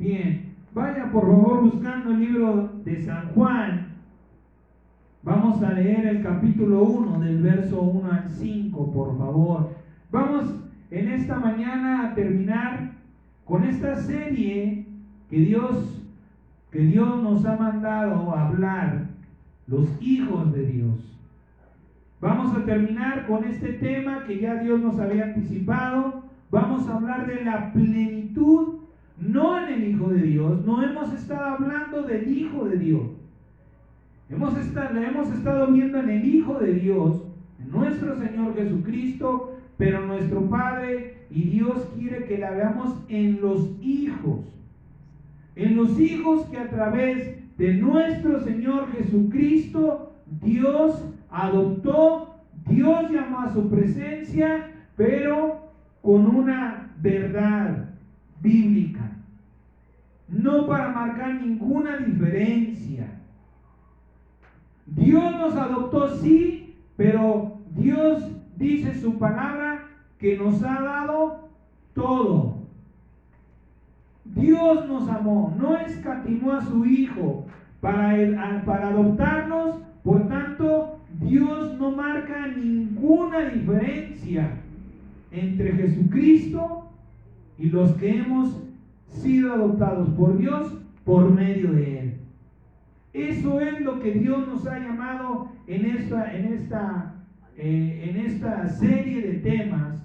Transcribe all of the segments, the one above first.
Bien, vaya por favor buscando el libro de San Juan. Vamos a leer el capítulo 1 del verso 1 al 5, por favor. Vamos en esta mañana a terminar con esta serie que Dios nos ha mandado a hablar, los hijos de Dios. Vamos a terminar con este tema que ya Dios nos había anticipado. Vamos a hablar de la plenitud, no en el Hijo de Dios. No hemos estado hablando del Hijo de Dios. La hemos estado viendo en el Hijo de Dios, en nuestro Señor Jesucristo, pero nuestro Padre y Dios quiere que la veamos en los hijos. En los hijos que a través de nuestro Señor Jesucristo, Dios adoptó, Dios llamó a su presencia, pero con una verdad bíblica, no para marcar ninguna diferencia. Dios nos adoptó, sí, pero Dios dice su palabra que nos ha dado todo. Dios nos amó, no escatimó a su Hijo para adoptarnos. Por tanto, Dios no marca ninguna diferencia entre Jesucristo y los que hemos sido adoptados por Dios por medio de Él. Eso es lo que Dios nos ha llamado en esta serie de temas,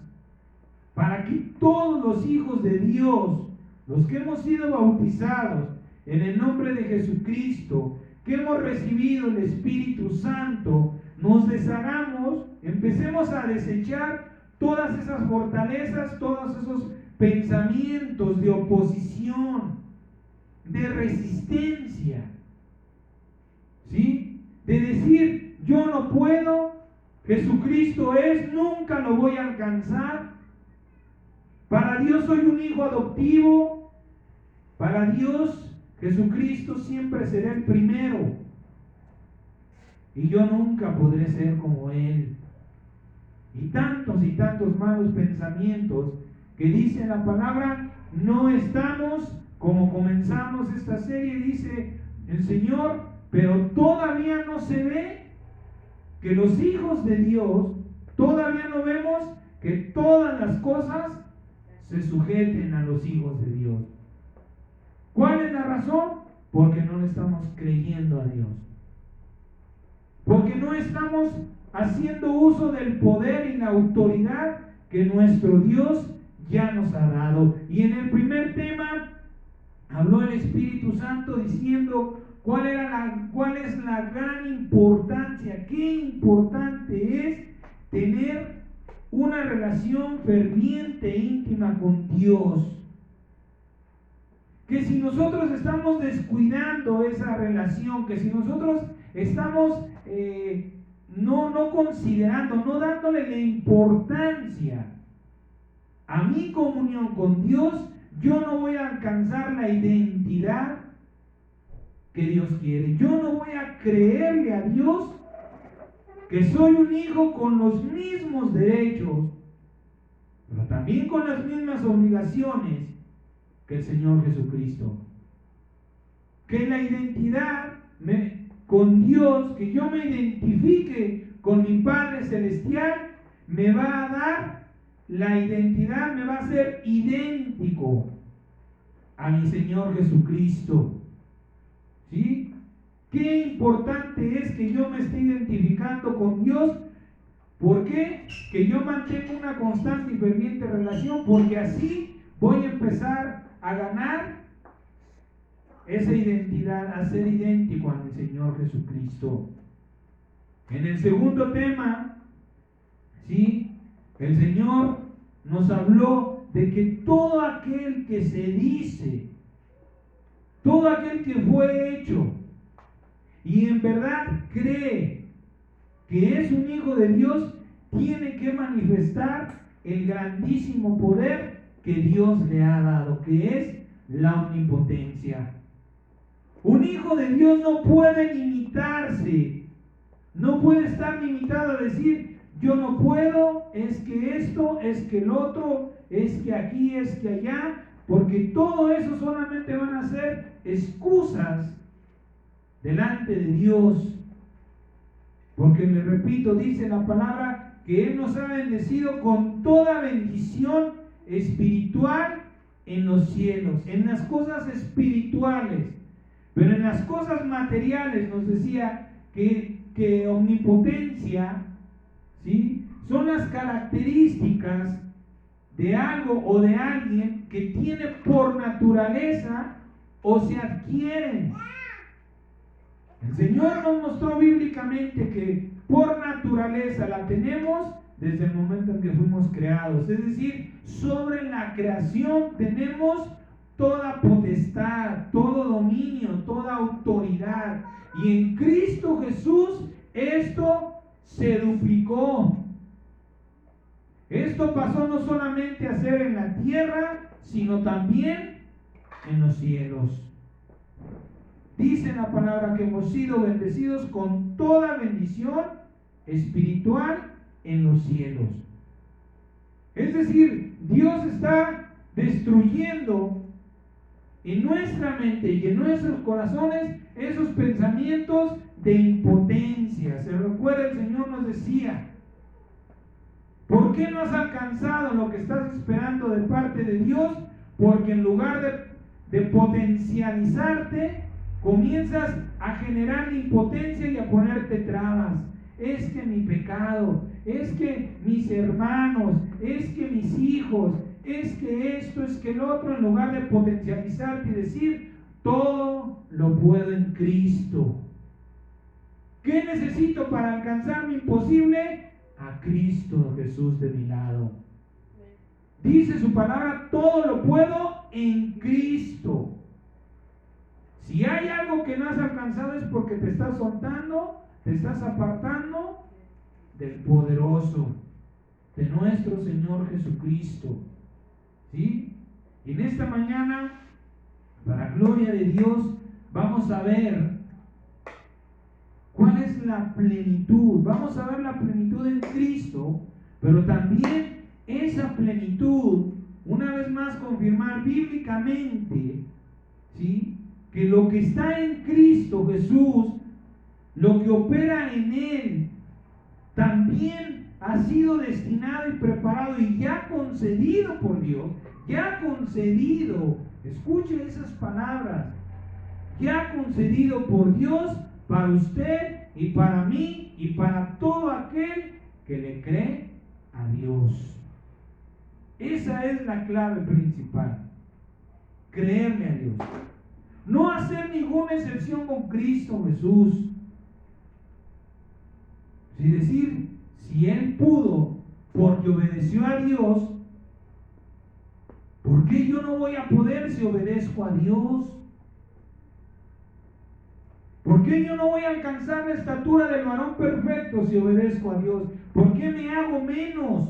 para que todos los hijos de Dios, los que hemos sido bautizados en el nombre de Jesucristo, que hemos recibido el Espíritu Santo, nos deshagamos, empecemos a desechar todas esas fortalezas, todos esos pensamientos de oposición, de resistencia, ¿sí? De decir, yo no puedo, Jesucristo es, nunca lo voy a alcanzar. Para Dios soy un hijo adoptivo. Para Dios, Jesucristo siempre será el primero. Y yo nunca podré ser como Él. Y tantos malos pensamientos que dice la palabra. No estamos, como comenzamos esta serie, dice el Señor, pero todavía no se ve que los hijos de Dios, todavía no vemos que todas las cosas se sujeten a los hijos de Dios. ¿Cuál es la razón? Porque no le estamos creyendo a Dios. Porque no estamos haciendo uso del poder y la autoridad que nuestro Dios ya nos ha dado. Y en el primer tema habló el Espíritu Santo diciendo cuál es la gran importancia, qué importante es tener una relación ferviente e íntima con Dios. Que si nosotros estamos descuidando esa relación, que si nosotros estamos no considerando, no dándole la importancia a mi comunión con Dios, yo no voy a alcanzar la identidad que Dios quiere. Yo no voy a creerle a Dios que soy un hijo con los mismos derechos, pero también con las mismas obligaciones que el Señor Jesucristo. Que la identidad con Dios, que yo me identifique con mi Padre Celestial, me va a dar la identidad, me va a hacer idéntico a mi Señor Jesucristo. ¿Sí? Qué importante es que yo me esté identificando con Dios. ¿Por qué? Que yo mantenga una constante y ferviente relación, porque así voy a empezar a ganar esa identidad, a ser idéntico a mi Señor Jesucristo. En el segundo tema, ¿sí?, el Señor nos habló de que todo aquel que se dice, todo aquel que fue hecho y en verdad cree que es un hijo de Dios, tiene que manifestar el grandísimo poder que Dios le ha dado, que es la omnipotencia. Un hijo de Dios no puede limitarse, no puede estar limitado a decir, yo no puedo, es que esto, es que el otro, es que aquí, es que allá, porque todo eso solamente van a ser excusas delante de Dios. Porque les repito, dice la palabra que Él nos ha bendecido con toda bendición espiritual en los cielos, en las cosas espirituales. Pero en las cosas materiales nos decía que omnipotencia, ¿sí?, son las características de algo o de alguien que tiene por naturaleza o se adquieren. El Señor nos mostró bíblicamente que por naturaleza la tenemos desde el momento en que fuimos creados. Es decir, sobre la creación tenemos toda potestad, todo dominio, toda autoridad. Y en Cristo Jesús esto se duplicó. Esto pasó no solamente a ser en la tierra, sino también en los cielos. Dice la palabra que hemos sido bendecidos con toda bendición espiritual en los cielos. Es decir, Dios está destruyendo en nuestra mente y en nuestros corazones esos pensamientos de impotencia. Se recuerda, el Señor nos decía: ¿por qué no has alcanzado lo que estás esperando de parte de Dios? Porque en lugar de potencializarte, comienzas a generar impotencia y a ponerte trabas. Es que mi pecado, es que mis hermanos, es que mis hijos, es que esto, es que el otro, en lugar de potencializarte y decir: todo lo puedo en Cristo. ¿Qué necesito para alcanzar mi imposible? A Cristo Jesús de mi lado. Dice su palabra: todo lo puedo en Cristo. Si hay algo que no has alcanzado es porque te estás soltando, te estás apartando del poderoso, de nuestro Señor Jesucristo. ¿Sí? Y en esta mañana, para gloria de Dios, vamos a ver cuál es la plenitud. Vamos a ver la plenitud en Cristo, pero también esa plenitud, una vez más confirmar bíblicamente, ¿sí?, que lo que está en Cristo Jesús, lo que opera en Él, también ha sido destinado y preparado y ya concedido por Dios, ya concedido, escuchen esas palabras, ya concedido por Dios para usted y para mí y para todo aquel que le cree a Dios. Esa es la clave principal, creerle a Dios. No hacer ninguna excepción con Cristo Jesús. Es decir, si Él pudo porque obedeció a Dios, ¿por qué yo no voy a poder si obedezco a Dios? ¿Por qué yo no voy a alcanzar la estatura del varón perfecto si obedezco a Dios? ¿Por qué me hago menos?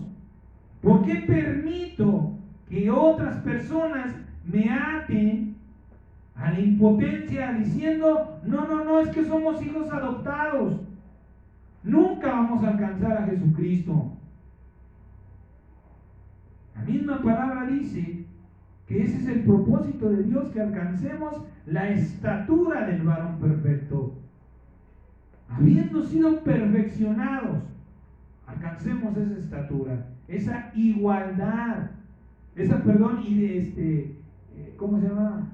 ¿Por qué permito que otras personas me aten a la impotencia diciendo: no, es que somos hijos adoptados? Nunca vamos a alcanzar a Jesucristo. La misma palabra dice que ese es el propósito de Dios, que alcancemos la estatura del varón perfecto. Habiendo sido perfeccionados, alcancemos esa estatura, esa igualdad, ¿cómo se llama?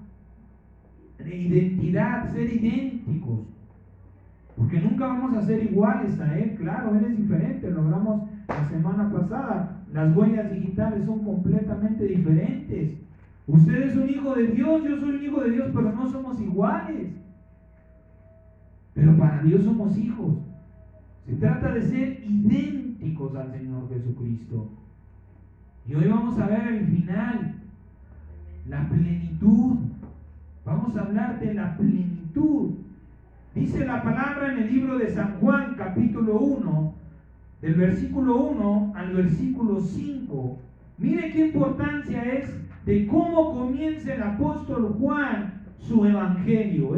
De identidad, ser idénticos. Porque nunca vamos a ser iguales a Él, claro, Él es diferente, lo hablamos la semana pasada. Las huellas digitales son completamente diferentes. Usted es un hijo de Dios, yo soy un hijo de Dios, pero no somos iguales. Pero para Dios somos hijos. Se trata de ser idénticos al Señor Jesucristo. Y hoy vamos a ver el final, la plenitud. Vamos a hablar de la plenitud. Dice la palabra en el libro de San Juan, capítulo 1, del versículo 1 al versículo 5. Mire qué importancia es de cómo comienza el apóstol Juan su evangelio.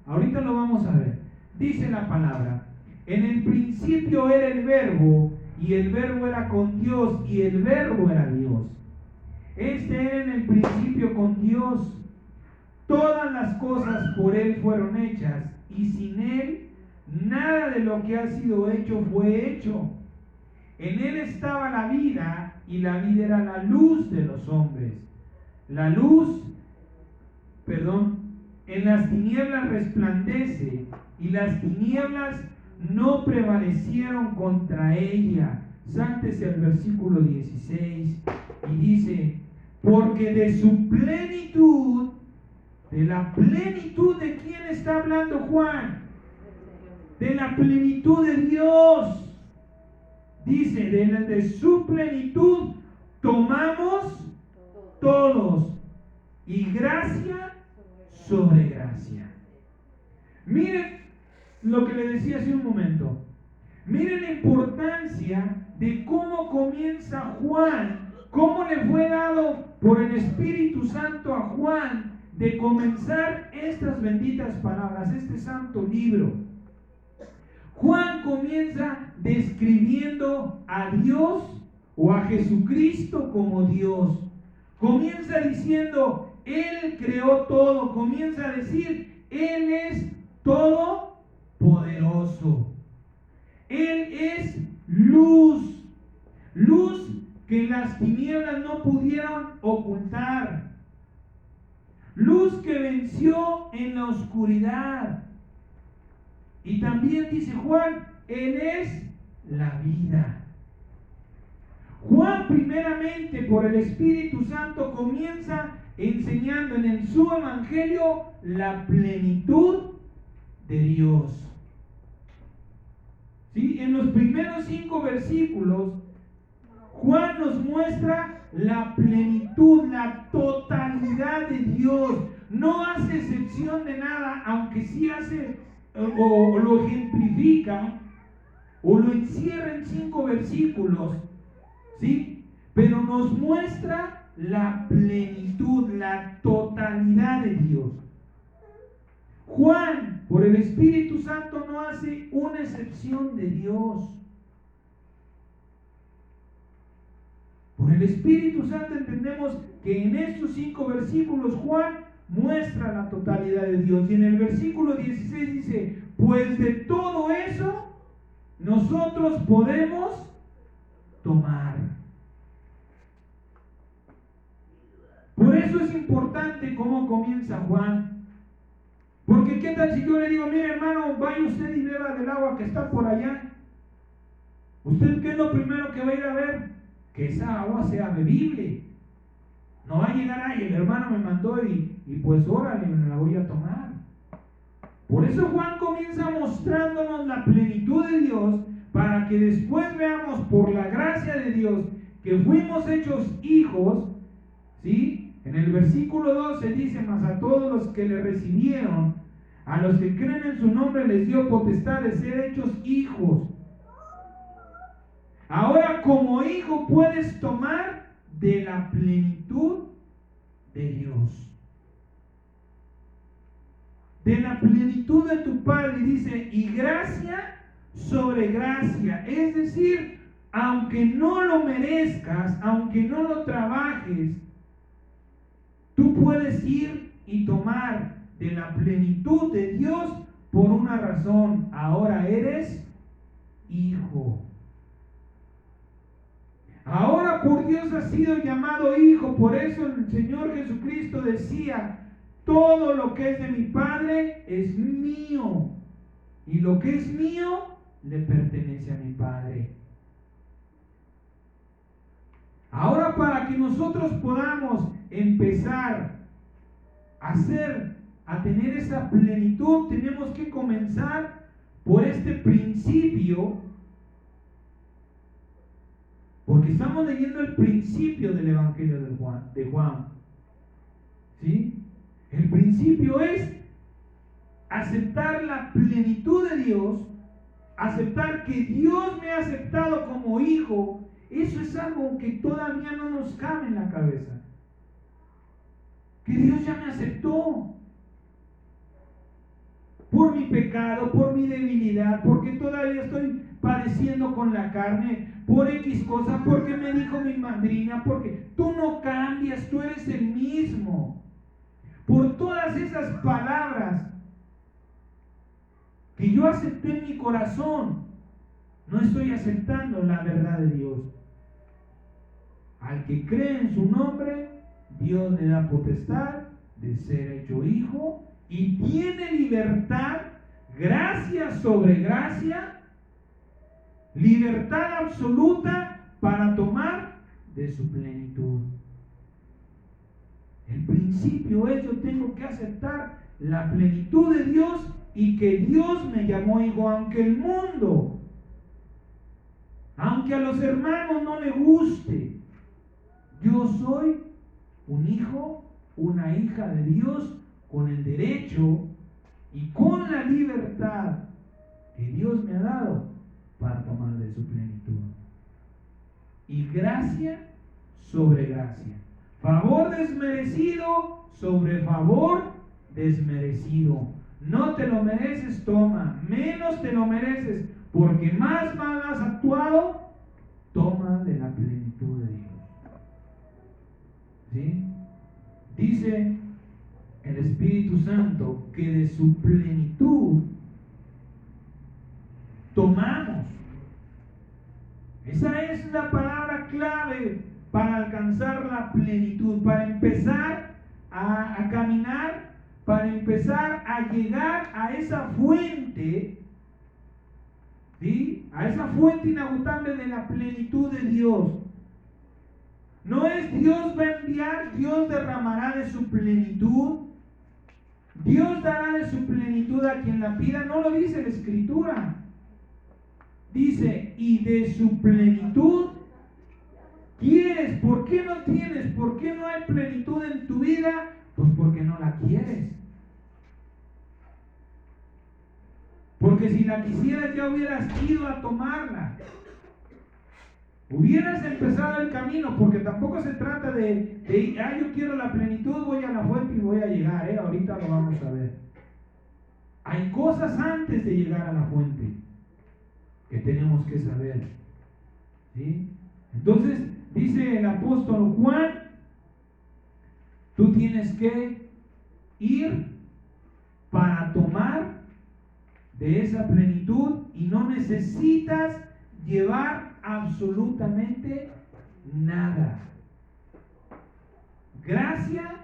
Ahorita lo vamos a ver. Dice la palabra: en el principio era el verbo, y el verbo era con Dios, y el verbo era Dios. Este era en el principio con Dios. Todas las cosas por Él fueron hechas, y sin Él nada de lo que ha sido hecho fue hecho. En Él estaba la vida, y la vida era la luz de los hombres. En las tinieblas resplandece, y las tinieblas no prevalecieron contra ella. Sántese el versículo 16 y dice: porque de su plenitud, de la plenitud, ¿de quién está hablando Juan? De la plenitud de Dios. Dice, de su plenitud tomamos todos, y gracia sobre gracia. Miren lo que le decía hace un momento. Miren la importancia de cómo comienza Juan, cómo le fue dado por el Espíritu Santo a Juan de comenzar estas benditas palabras, este santo libro. Juan comienza describiendo a Dios o a Jesucristo como Dios. Comienza diciendo, Él creó todo. Comienza a decir, Él es todopoderoso. Él es luz. Luz que las tinieblas no pudieron ocultar. Luz que venció en la oscuridad. Y también dice Juan, Él es la vida. Juan primeramente por el Espíritu Santo comienza enseñando en su evangelio la plenitud de Dios. ¿Sí? En los primeros 5 versículos Juan nos muestra la plenitud, la totalidad de Dios. No hace excepción de nada, aunque sí hace o lo ejemplifica o lo encierra en 5 versículos, ¿sí? Pero nos muestra la plenitud, la totalidad de Dios. Juan, por el Espíritu Santo, no hace una excepción de Dios. Por el Espíritu Santo entendemos que en estos 5 versículos Juan muestra la totalidad de Dios. Y en el versículo 16 dice, pues de todo eso nosotros podemos tomar. Por eso es importante cómo comienza Juan. Porque qué tal si yo le digo, mire hermano, vaya usted y beba del agua que está por allá. ¿Usted qué es lo primero que va a ir a ver? Que esa agua sea bebible. No va a llegar ahí, el hermano me mandó y pues órale, me la voy a tomar. Por eso Juan comienza mostrándonos la plenitud de Dios, para que después veamos por la gracia de Dios que fuimos hechos hijos, ¿sí? En el versículo 12 dice, mas a todos los que le recibieron, a los que creen en su nombre les dio potestad de ser hechos hijos. Ahora como hijo puedes tomar de la plenitud de Dios, de la plenitud de tu Padre. Dice, y gracia sobre gracia. Es decir, aunque no lo merezcas, aunque no lo trabajes, tú puedes ir y tomar de la plenitud de Dios por una razón. Ahora eres hijo. Ahora por Dios has sido llamado hijo. Por eso el Señor Jesucristo decía, todo lo que es de mi Padre es mío, y lo que es mío le pertenece a mi Padre. Ahora, para que nosotros podamos empezar a tener esa plenitud, tenemos que comenzar por este principio, porque estamos leyendo el principio del Evangelio de Juan. ¿Sí? El principio es aceptar la plenitud de Dios, aceptar que Dios me ha aceptado como hijo. Eso es algo que todavía no nos cabe en la cabeza. Que Dios ya me aceptó. Por mi pecado, por mi debilidad, porque todavía estoy padeciendo con la carne, por X cosa, porque me dijo mi madrina, porque tú no cambias, tú eres el mismo. egoísmo, por todas esas palabras que yo acepté en mi corazón. No estoy aceptando la verdad de Dios. Al que cree en su nombre, Dios le da potestad de ser hecho hijo y tiene libertad, gracia sobre gracia, libertad absoluta para tomar de su plenitud. El principio es: yo tengo que aceptar la plenitud de Dios y que Dios me llamó hijo, aunque el mundo, aunque a los hermanos no les guste. Yo soy un hijo, una hija de Dios, con el derecho y con la libertad que Dios me ha dado para tomar de su plenitud. Y gracia sobre gracia. Favor desmerecido sobre favor desmerecido. No te lo mereces, toma. Menos te lo mereces, porque más mal has actuado, toma de la plenitud de Dios. ¿Sí? Dice el Espíritu Santo que de su plenitud tomamos. Esa es la palabra clave para alcanzar la plenitud, para empezar a caminar, para empezar a llegar a esa fuente, ¿sí? A esa fuente inagotable de la plenitud de Dios. No es Dios va a enviar, Dios derramará de su plenitud, Dios dará de su plenitud a quien la pida. No lo dice la Escritura. Dice: y de su plenitud quieres. ¿Por qué no tienes? ¿Por qué no hay plenitud en tu vida? Pues porque no la quieres. Porque si la quisieras, ya hubieras ido a tomarla. Hubieras empezado el camino, porque tampoco se trata de yo quiero la plenitud, voy a la fuente y voy a llegar, ahorita lo vamos a ver. Hay cosas antes de llegar a la fuente que tenemos que saber, ¿sí? Entonces, dice el apóstol Juan, tú tienes que ir para tomar de esa plenitud y no necesitas llevar absolutamente nada. Gracia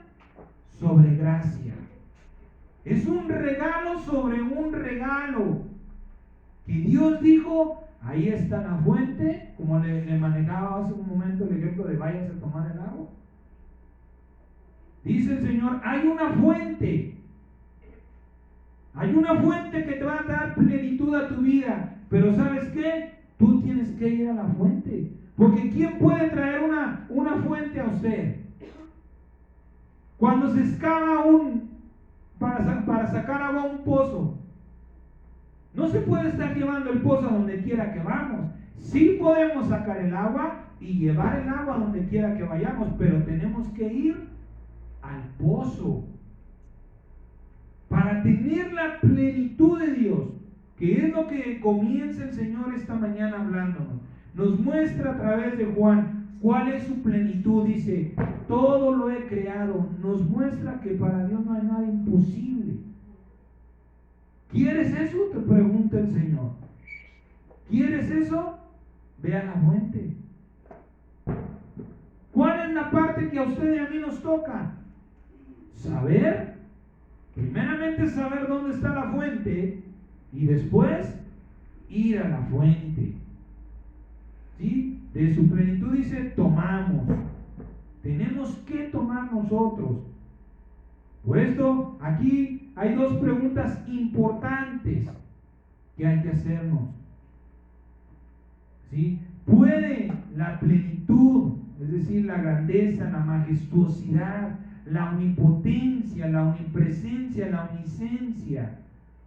sobre gracia. Es un regalo sobre un regalo. Que Dios dijo: ahí está la fuente, como le manejaba hace un momento el ejemplo de váyanse a tomar el agua. Dice el Señor: hay una fuente. Hay una fuente que te va a dar plenitud a tu vida. Pero ¿sabes qué? Tú tienes que ir a la fuente. Porque ¿quién puede traer una fuente a usted? Cuando se excava para sacar agua a un pozo, no se puede estar llevando el pozo a donde quiera que vamos. Sí podemos sacar el agua y llevar el agua a donde quiera que vayamos, pero tenemos que ir al pozo para tener la plenitud de Dios, que es lo que comienza el Señor esta mañana hablándonos. Nos muestra a través de Juan cuál es su plenitud. Dice: todo lo he creado. Nos muestra que para Dios no hay nada imposible. ¿Quieres eso? Te pregunta el Señor. ¿Quieres eso? Ve a la fuente. ¿Cuál es la parte que a usted y a mí nos toca? Saber. Primeramente saber dónde está la fuente y después ir a la fuente. ¿Sí? De su plenitud dice: tomamos. Tenemos que tomar nosotros. Por esto, aquí hay dos preguntas importantes que hay que hacernos. ¿Sí? ¿Puede la plenitud, es decir, la grandeza, la majestuosidad, la omnipotencia, la omnipresencia, la omnisciencia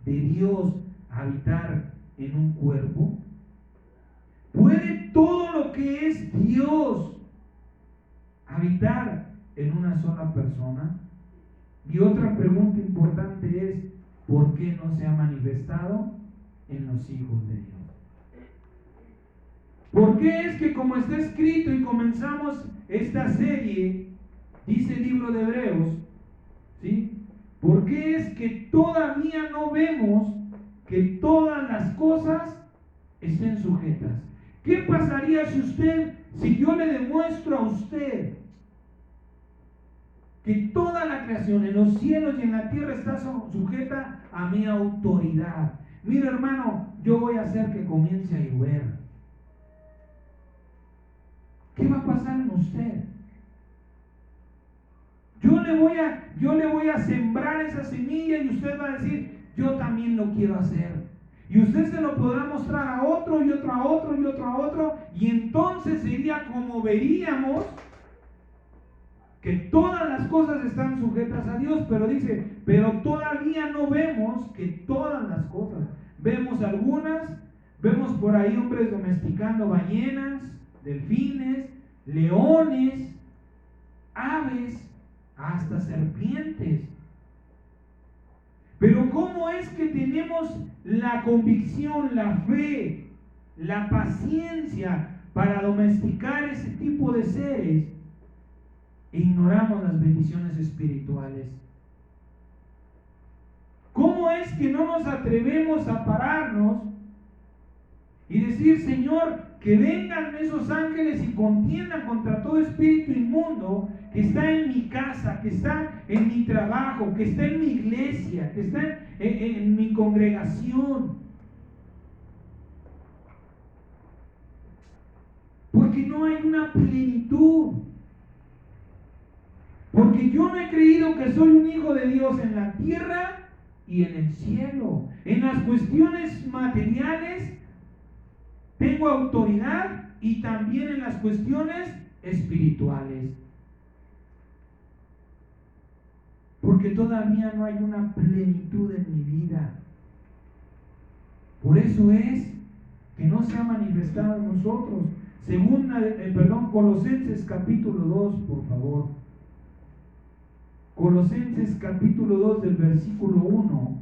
de Dios habitar en un cuerpo? ¿Puede todo lo que es Dios habitar en una sola persona? Y otra pregunta importante es: ¿por qué no se ha manifestado en los hijos de Dios? ¿Por qué es que, como está escrito y comenzamos esta serie Dice el libro de Hebreos, ¿sí? ¿Por qué es que todavía no vemos que todas las cosas estén sujetas? ¿Qué pasaría si yo le demuestro a usted que toda la creación en los cielos y en la tierra está sujeta a mi autoridad? Mira, hermano, yo voy a hacer que comience a llover. ¿Qué va a pasar en usted? Yo le voy a sembrar esa semilla y usted va a decir, yo también lo quiero hacer. Y usted se lo podrá mostrar a otro y otro a otro y otro a otro. Y entonces sería como veríamos que todas las cosas están sujetas a Dios. Pero dice, pero todavía no vemos que todas las cosas. Vemos algunas, vemos por ahí hombres domesticando ballenas, delfines, leones, aves, hasta serpientes. Pero ¿cómo es que tenemos la convicción, la fe, la paciencia para domesticar ese tipo de seres e ignoramos las bendiciones espirituales? ¿Cómo es que no nos atrevemos a pararnos y decir, Señor, que vengan esos ángeles y contiendan contra todo espíritu inmundo que está en mi casa, que está en mi trabajo, que está en mi iglesia, que está en mi congregación? Porque no hay una plenitud. Porque yo no he creído que soy un hijo de Dios en la tierra y en el cielo. En las cuestiones materiales tengo autoridad y también en las cuestiones espirituales. Porque todavía no hay una plenitud en mi vida. Por eso es que no se ha manifestado en nosotros. Colosenses capítulo 2, por favor. Colosenses capítulo 2 del versículo 1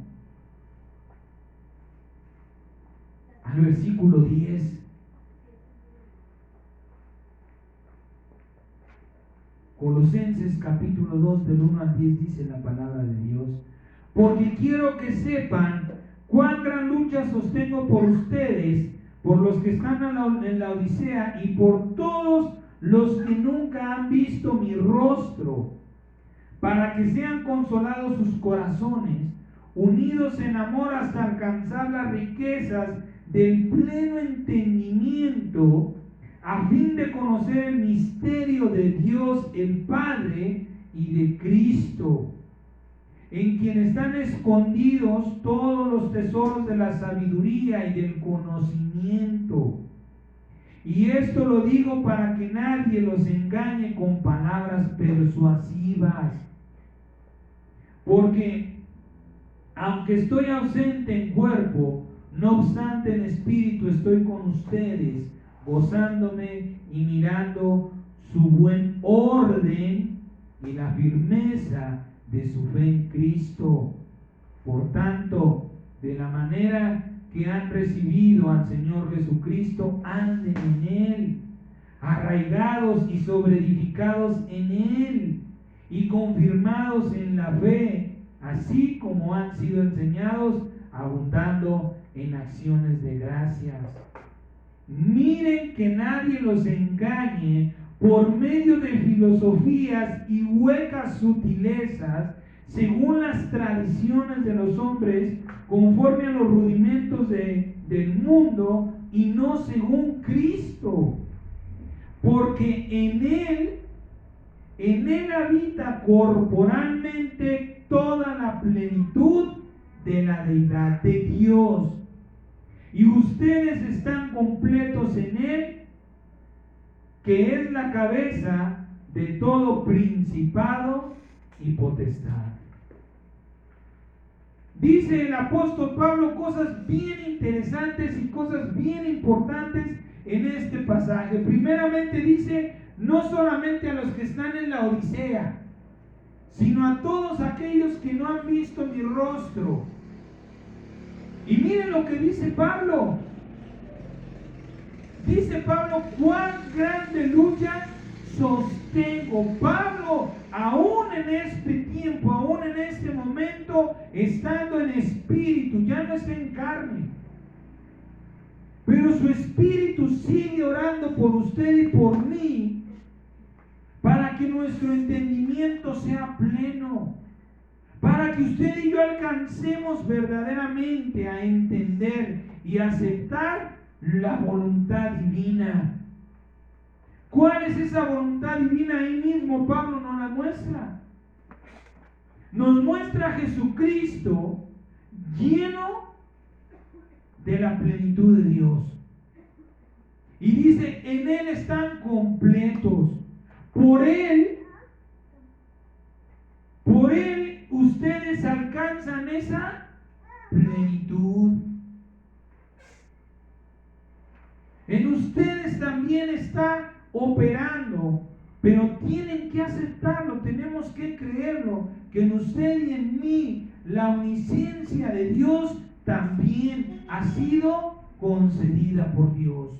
al versículo 10. Colosenses capítulo 2 del 1 al 10 dice la palabra de Dios: porque quiero que sepan cuán gran lucha sostengo por ustedes, por los que están en la Odisea y por todos los que nunca han visto mi rostro, para que sean consolados sus corazones, unidos en amor hasta alcanzar las riquezas del pleno entendimiento, a fin de conocer el misterio de Dios el Padre y de Cristo, en quien están escondidos todos los tesoros de la sabiduría y del conocimiento. Y esto lo digo para que nadie los engañe con palabras persuasivas. Porque aunque estoy ausente en cuerpo, no obstante en espíritu estoy con ustedes, gozándome y mirando su buen orden y la firmeza de su fe en Cristo. Por tanto, de la manera que han recibido al Señor Jesucristo, anden en Él, arraigados y sobreedificados en Él, y confirmados en la fe, así como han sido enseñados, abundando en acciones de gracias. Miren que nadie los engañe por medio de filosofías y huecas sutilezas, según las tradiciones de los hombres, conforme a los rudimentos del mundo, y no según Cristo. Porque en Él habita corporalmente toda la plenitud de la deidad de Dios. Y ustedes están completos en Él, que es la cabeza de todo principado y potestad. Dice el apóstol Pablo cosas bien interesantes y cosas bien importantes en este pasaje. Primeramente dice, no solamente a los que están en la Odisea, sino a todos aquellos que no han visto mi rostro. Y miren lo que dice Pablo. Dice Pablo, cuán grande lucha sostengo. Pablo, en este tiempo, aún en este momento, estando en espíritu, ya no está en carne. Pero su espíritu sigue orando por usted y por mí, para que nuestro entendimiento sea pleno, para que usted y yo alcancemos verdaderamente a entender y aceptar la voluntad divina. ¿Cuál es esa voluntad divina? Ahí mismo Pablo nos la muestra. Nos muestra a Jesucristo lleno de la plenitud de Dios. Y dice, en Él están completos. Por Él ustedes alcanzan esa plenitud. En ustedes también está operando, pero tienen que aceptarlo, tenemos que creerlo, que en usted y en mí la omnisciencia de Dios también ha sido concedida por Dios.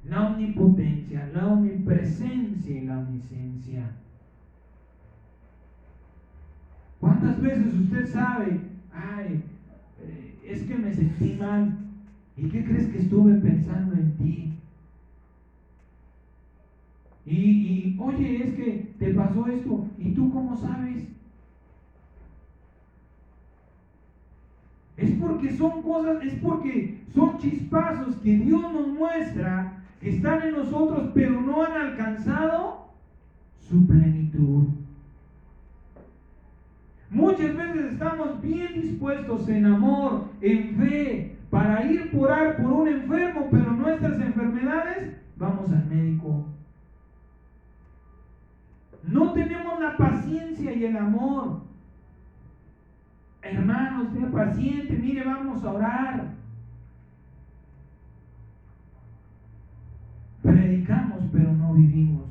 La omnipotencia, la omnipresencia y la omnisciencia. ¿Cuántas veces usted sabe, es que me sentí mal? ¿Y qué crees que estuve pensando en ti? Y oye, es que te pasó esto, ¿y tú cómo sabes? Es porque son cosas, es porque son chispazos que Dios nos muestra que están en nosotros, pero no han alcanzado su plenitud. Muchas veces estamos bien dispuestos en amor, en fe, para ir por orar por un enfermo, pero nuestras enfermedades, vamos al médico. No tenemos la paciencia y el amor. Hermanos, sea paciente, mire, vamos a orar. Predicamos, pero no vivimos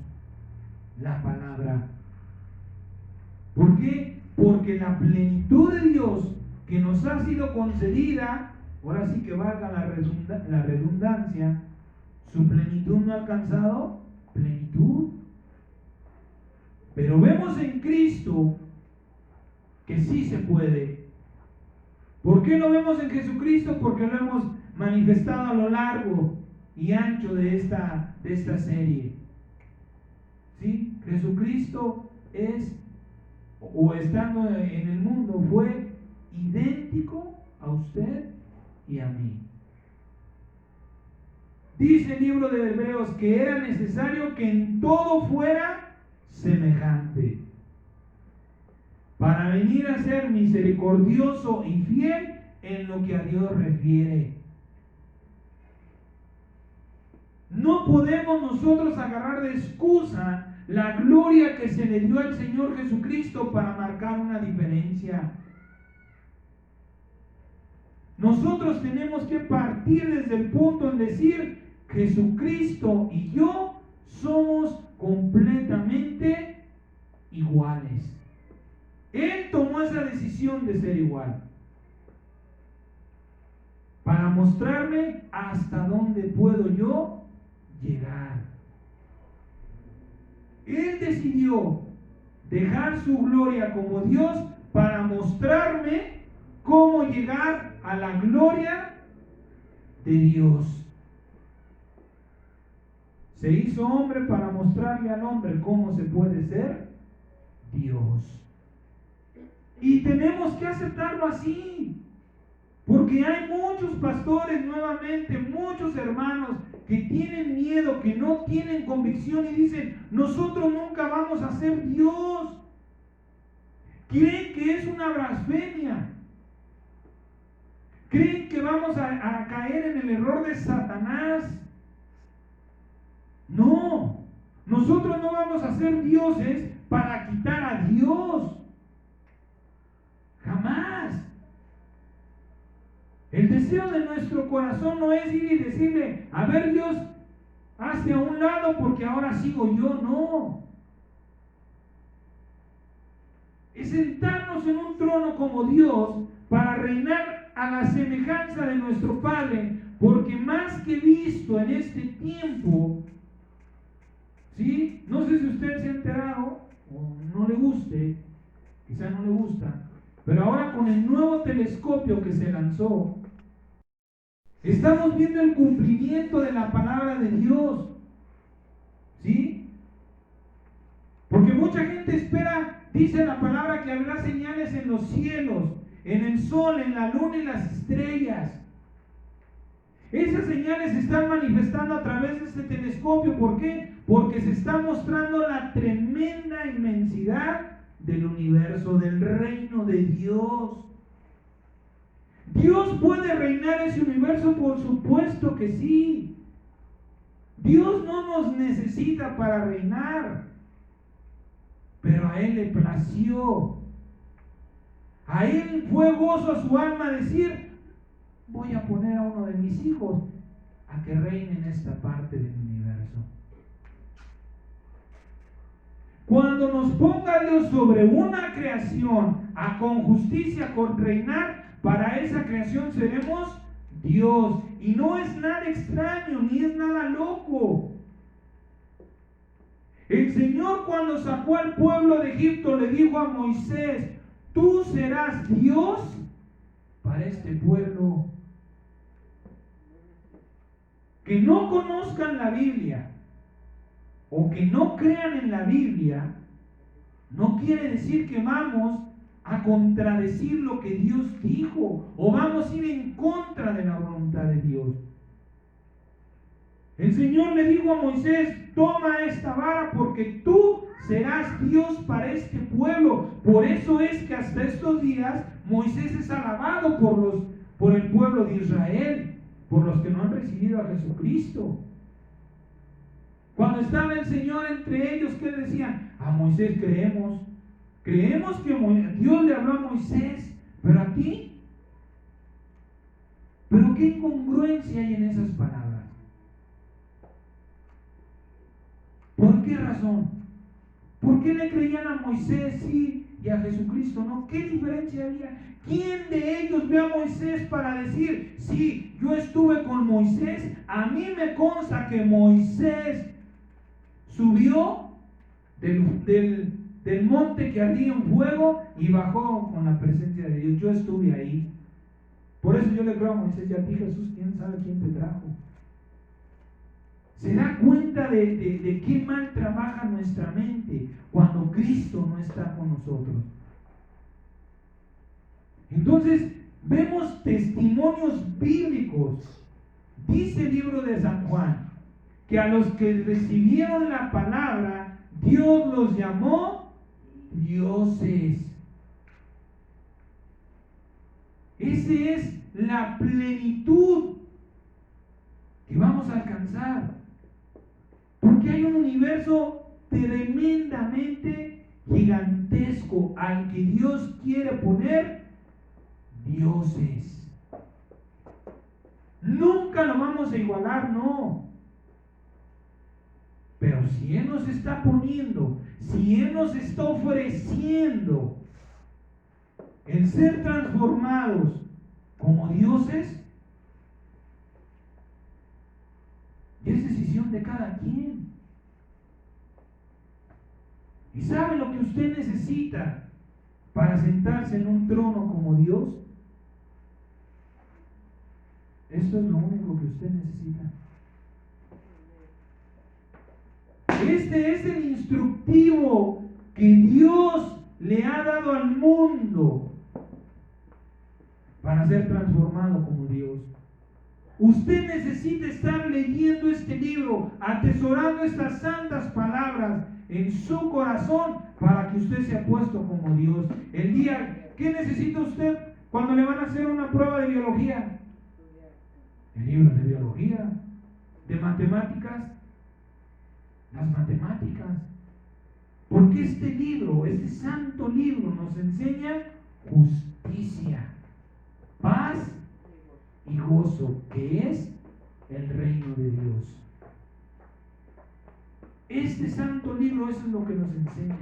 la palabra. ¿Por qué? Porque la plenitud de Dios que nos ha sido concedida, ahora sí que valga la redundancia, su plenitud no ha alcanzado plenitud. Pero vemos en Cristo que sí se puede. ¿Por qué lo vemos en Jesucristo? Porque lo hemos manifestado a lo largo y ancho de esta serie. ¿Sí? Jesucristo es, o estando en el mundo, fue idéntico a usted y a mí. Dice el libro de Hebreos que era necesario que en todo fuera semejante, para venir a ser misericordioso y fiel en lo que a Dios refiere. No podemos nosotros agarrar de excusa la gloria que se le dio al Señor Jesucristo para marcar una diferencia. Nosotros tenemos que partir desde el punto en decir, Jesucristo y yo somos completamente iguales. Él tomó esa decisión de ser igual para mostrarme hasta dónde puedo yo llegar. Él decidió dejar su gloria como Dios para mostrarme cómo llegar a la gloria de Dios. Se hizo hombre para mostrarle al hombre cómo se puede ser Dios. Y tenemos que aceptarlo así. Porque hay muchos pastores, nuevamente, muchos hermanos que tienen miedo, que no tienen convicción y dicen, nosotros nunca vamos a ser Dios. Creen que es una blasfemia. Creen que vamos a caer en el error de Satanás. No, nosotros no vamos a ser dioses para quitar a Dios. Jamás. El deseo de nuestro corazón no es ir y decirle, a ver Dios, hazte a un lado porque ahora sigo yo. No. Es sentarnos en un trono como Dios para reinar a la semejanza de nuestro Padre, porque más que visto en este tiempo, ¿sí? No sé si usted se ha enterado, o guste, quizá no le gusta, pero ahora con el nuevo telescopio que se lanzó, estamos viendo el cumplimiento de la palabra de Dios. ¿Sí? Porque mucha gente espera, dice la palabra, que habrá señales en los cielos, en el sol, en la luna y las estrellas. Esas señales se están manifestando a través de este telescopio. ¿Por qué? Porque se está mostrando la tremenda inmensidad del universo, del reino de Dios. ¿Dios puede reinar ese universo? Por supuesto que sí. Dios no nos necesita para reinar, pero a Él le plació. A Él fue gozo a su alma decir: voy a poner a uno de mis hijos a que reine en esta parte del universo. Cuando nos ponga Dios sobre una creación a con justicia, con reinar, para esa creación seremos Dios. Y no es nada extraño, ni es nada loco. El Señor, cuando sacó al pueblo de Egipto, le dijo a Moisés: tú serás Dios para este pueblo. Que no conozcan la Biblia o que no crean en la Biblia no quiere decir que vamos a contradecir lo que Dios dijo o vamos a ir en contra de la voluntad de Dios. El Señor le dijo a Moisés: toma esta vara porque tú serás Dios para este pueblo. Por eso es que hasta estos días Moisés es alabado por el pueblo de Israel, por los que no han recibido a Jesucristo. Cuando estaba el Señor entre ellos, ¿qué decían? A Moisés creemos que Dios le habló a Moisés, pero a ti. Pero qué incongruencia hay en esas palabras. ¿Por qué razón? ¿Por qué le creían a Moisés sí y a Jesucristo no? ¿Qué diferencia había? ¿Quién de ellos ve a Moisés para decir: sí, yo estuve con Moisés? A mí me consta que Moisés subió del monte que ardía en fuego y bajó con la presencia de Dios. Yo estuve ahí. Por eso yo le creo a Moisés y a ti, Jesús. ¿Quién sabe quién te trajo? Se da cuenta de qué mal trabaja nuestra mente cuando Cristo no está con nosotros. Entonces vemos testimonios bíblicos. Dice el libro de San Juan que a los que recibieron la palabra, Dios los llamó dioses. Esa es la plenitud que vamos a alcanzar. Porque hay un universo tremendamente gigantesco al que Dios quiere poner dioses. Nunca lo vamos a igualar, no. Pero si Él nos está poniendo, si Él nos está ofreciendo el ser transformados como dioses, es decisión de cada quien. ¿Y sabe lo que usted necesita para sentarse en un trono como Dios? Esto es lo único que usted necesita. Este es el instructivo que Dios le ha dado al mundo para ser transformado como Dios. Usted necesita estar leyendo este libro, atesorando estas santas palabras en su corazón para que usted sea puesto como Dios. El día, ¿qué necesita usted cuando le van a hacer una prueba de biología? El libro de biología, de matemáticas, las matemáticas. Porque este libro, este santo libro, nos enseña justicia, paz y gozo, que es el reino de Dios. Este santo libro, eso es lo que nos enseña.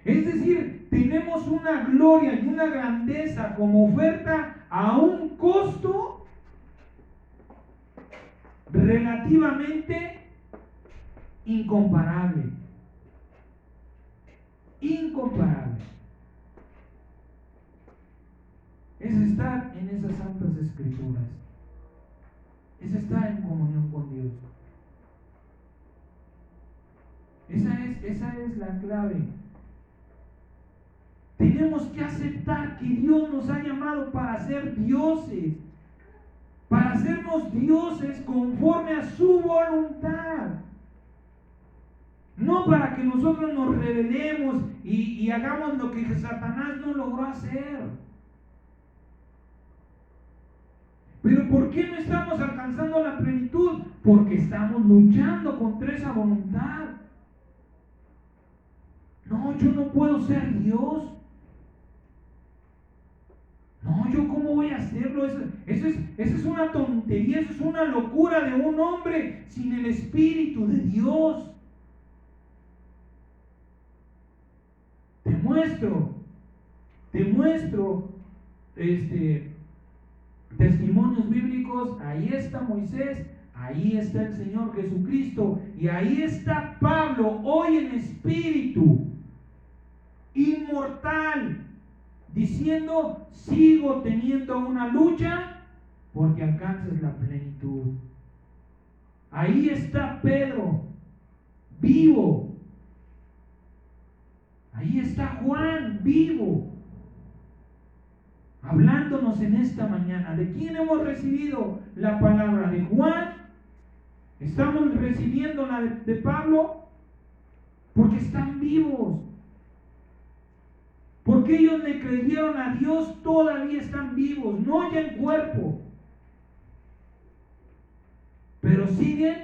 Es decir, tenemos una gloria y una grandeza como oferta a un costo relativamente incomparable. incomparable. Es estar en esas santas escrituras. Es estar en comunión con Dios. Esa es la clave. Tenemos que aceptar que Dios nos ha llamado para ser dioses, para hacernos dioses conforme a su voluntad. No para que nosotros nos rebelemos y hagamos lo que Satanás no logró hacer. Pero ¿por qué no estamos alcanzando la plenitud? Porque estamos luchando contra esa voluntad. No, yo no puedo ser Dios. No, yo cómo voy a hacerlo. Eso es una tontería, eso es una locura de un hombre sin el Espíritu de Dios. Te muestro testimonios bíblicos. Ahí está Moisés, ahí está el Señor Jesucristo y ahí está Pablo hoy en espíritu, inmortal, diciendo: sigo teniendo una lucha porque alcances la plenitud. Ahí está Pedro, vivo. Ahí está Juan, vivo, hablándonos en esta mañana. ¿De quién hemos recibido la palabra? ¿De Juan? ¿Estamos recibiendo la de Pablo? Porque están vivos. Porque ellos le creyeron a Dios, todavía están vivos, no ya en cuerpo, pero siguen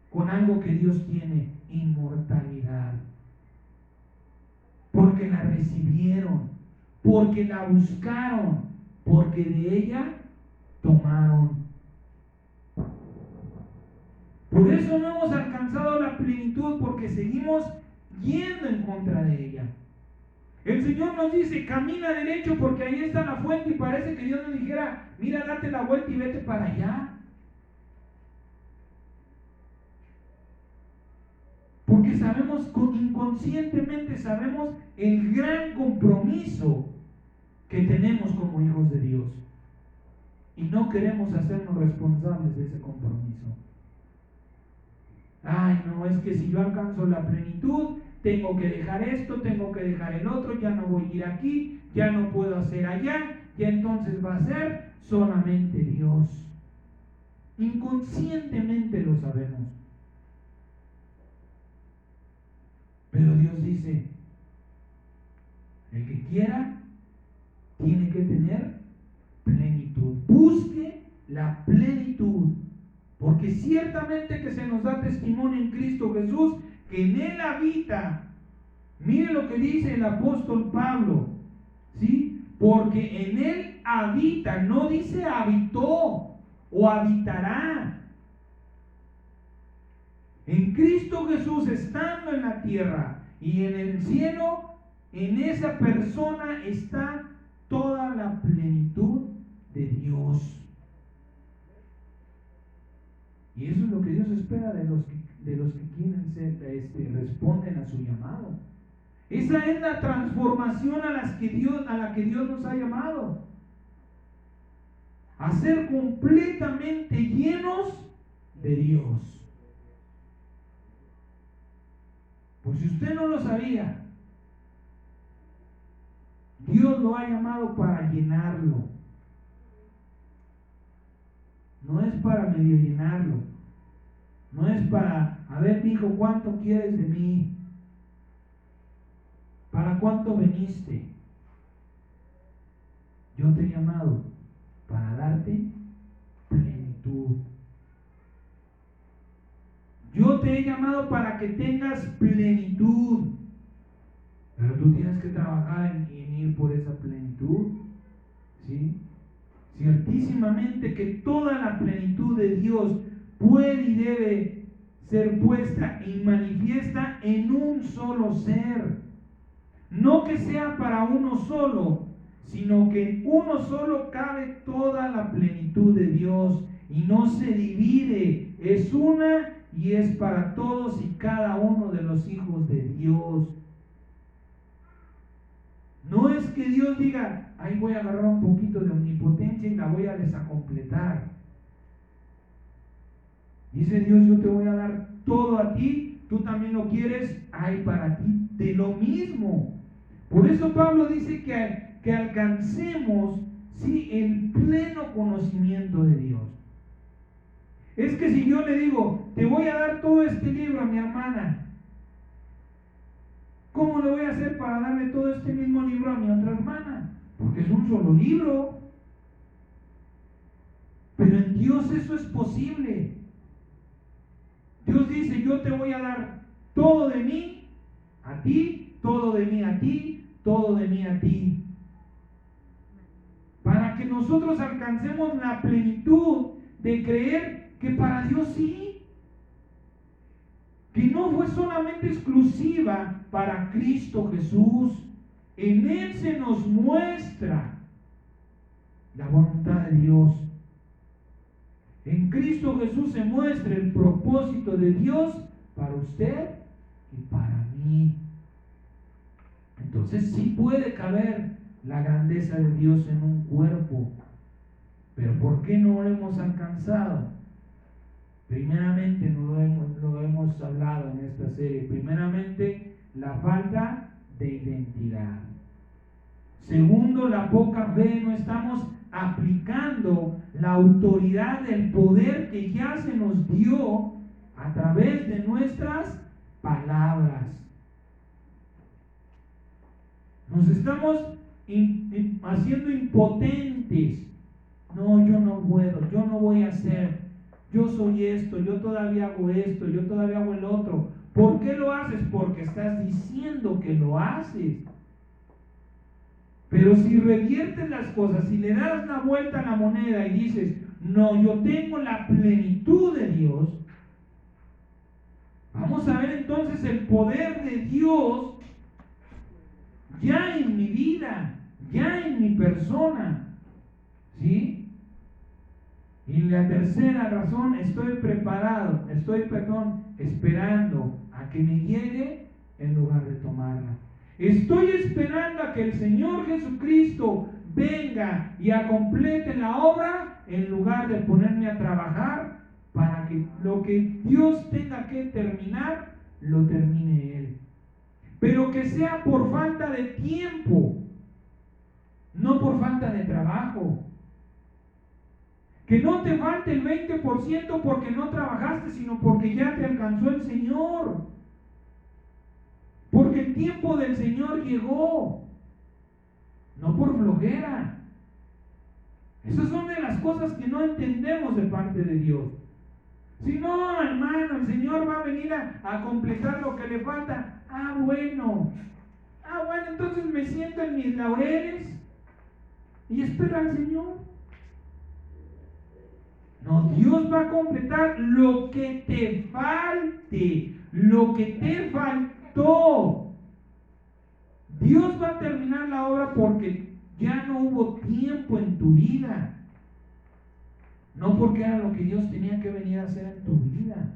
con algo que Dios tiene: inmortalidad. Porque la recibieron, porque la buscaron, porque de ella tomaron. Por eso no hemos alcanzado la plenitud, porque seguimos yendo en contra de ella. El Señor nos dice: camina derecho porque ahí está la fuente, y parece que Dios nos dijera: mira, date la vuelta y vete para allá. Porque sabemos, inconscientemente sabemos el gran compromiso que tenemos como hijos de Dios, y no queremos hacernos responsables de ese compromiso. Ay, no, es que si yo alcanzo la plenitud, tengo que dejar esto, tengo que dejar el otro, ya no voy a ir aquí, ya no puedo hacer allá, y entonces va a ser solamente Dios. Inconscientemente lo sabemos. Pero Dios dice: el que quiera tiene que tener plenitud. Busque la plenitud, porque ciertamente que se nos da testimonio en Cristo Jesús que en Él habita. Mire lo que dice el apóstol Pablo, ¿sí? Porque en Él habita, no dice habitó o habitará. En Cristo Jesús, estando en la tierra y en el cielo, en esa persona está toda la plenitud de Dios. Y eso es lo que Dios espera de los que quieren ser, responden a su llamado. Esa es la transformación a la que Dios nos ha llamado. A ser completamente llenos de Dios. Por si usted no lo sabía, Dios lo ha llamado para llenarlo. No es para medio llenarlo. No es para: a ver, hijo, ¿cuánto quieres de mí? ¿Para cuánto veniste? Yo te he llamado para darte plenitud. Yo te he llamado para que tengas plenitud. Pero tú tienes que trabajar en ir por esa plenitud. ¿Sí? Ciertísimamente que toda la plenitud de Dios puede y debe ser puesta y manifiesta en un solo ser. No que sea para uno solo, sino que en uno solo cabe toda la plenitud de Dios y no se divide. Es una y es para todos y cada uno de los hijos de Dios. Dios diga, ahí voy a agarrar un poquito de omnipotencia y la voy a desacompletar. Dice Dios, yo te voy a dar todo a ti, tú también lo quieres, hay para ti de lo mismo. Por eso Pablo dice que alcancemos, sí, el pleno conocimiento de Dios. Es que si yo le digo, te voy a dar todo este libro a mi hermana, ¿cómo le voy a hacer para darle todo este mismo libro a mi otra hermana? Porque es un solo libro. Pero en Dios eso es posible. Dios dice, yo te voy a dar todo de mí a ti, todo de mí a ti, todo de mí a ti. Para que nosotros alcancemos la plenitud de creer que para Dios sí. Que no fue solamente exclusiva para Cristo Jesús. En Él se nos muestra la voluntad de Dios. En Cristo Jesús se muestra el propósito de Dios para usted y para mí. Entonces sí puede caber la grandeza de Dios en un cuerpo. Pero ¿por qué no lo hemos alcanzado? Primeramente, lo hemos hablado en esta serie. Primeramente, la falta de identidad. Segundo, la poca fe. No estamos aplicando la autoridad del poder que ya se nos dio a través de nuestras palabras. Nos estamos haciendo impotentes. No, yo no puedo, yo no voy a hacer, yo soy esto, yo todavía hago esto, yo todavía hago el otro. ¿Por qué lo haces? Porque estás diciendo que lo haces. Pero si reviertes las cosas, si le das la vuelta a la moneda y dices, no, yo tengo la plenitud de Dios, vamos a ver entonces el poder de Dios ya en mi vida, ya en mi persona. ¿Sí? Y la tercera razón, estoy esperando a que me llegue en lugar de tomarla. Estoy esperando a que el Señor Jesucristo venga y complete la obra en lugar de ponerme a trabajar para que lo que Dios tenga que terminar, lo termine Él. Pero que sea por falta de tiempo, no por falta de trabajo. Que no te falte el 20% porque no trabajaste, sino porque ya te alcanzó el Señor. Porque el tiempo del Señor llegó. No por flojera. Esas son de las cosas que no entendemos de parte de Dios. Si no, hermano, el Señor va a venir a completar lo que le falta. Bueno, entonces me siento en mis laureles y espero al Señor. No, Dios va a completar lo que te falte, lo que te faltó. Dios va a terminar la obra porque ya no hubo tiempo en tu vida. No porque era lo que Dios tenía que venir a hacer en tu vida.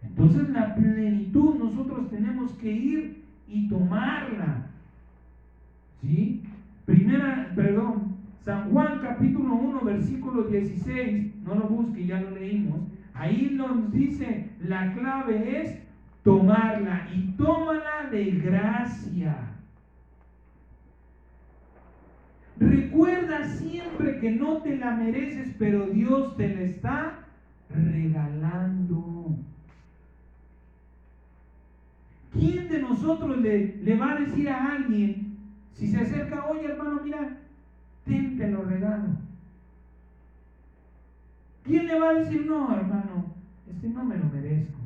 Entonces la plenitud nosotros tenemos que ir y tomarla. ¿Sí? San Juan capítulo 1 versículo 16, no lo busque, ya lo leímos. Ahí nos dice, la clave es tomarla y tómala de gracia. Recuerda siempre que no te la mereces, pero Dios te la está regalando. ¿Quién de nosotros le va a decir a alguien, si se acerca, oye hermano, mira, te lo regalo? ¿Quién le va a decir, no hermano, no me lo merezco?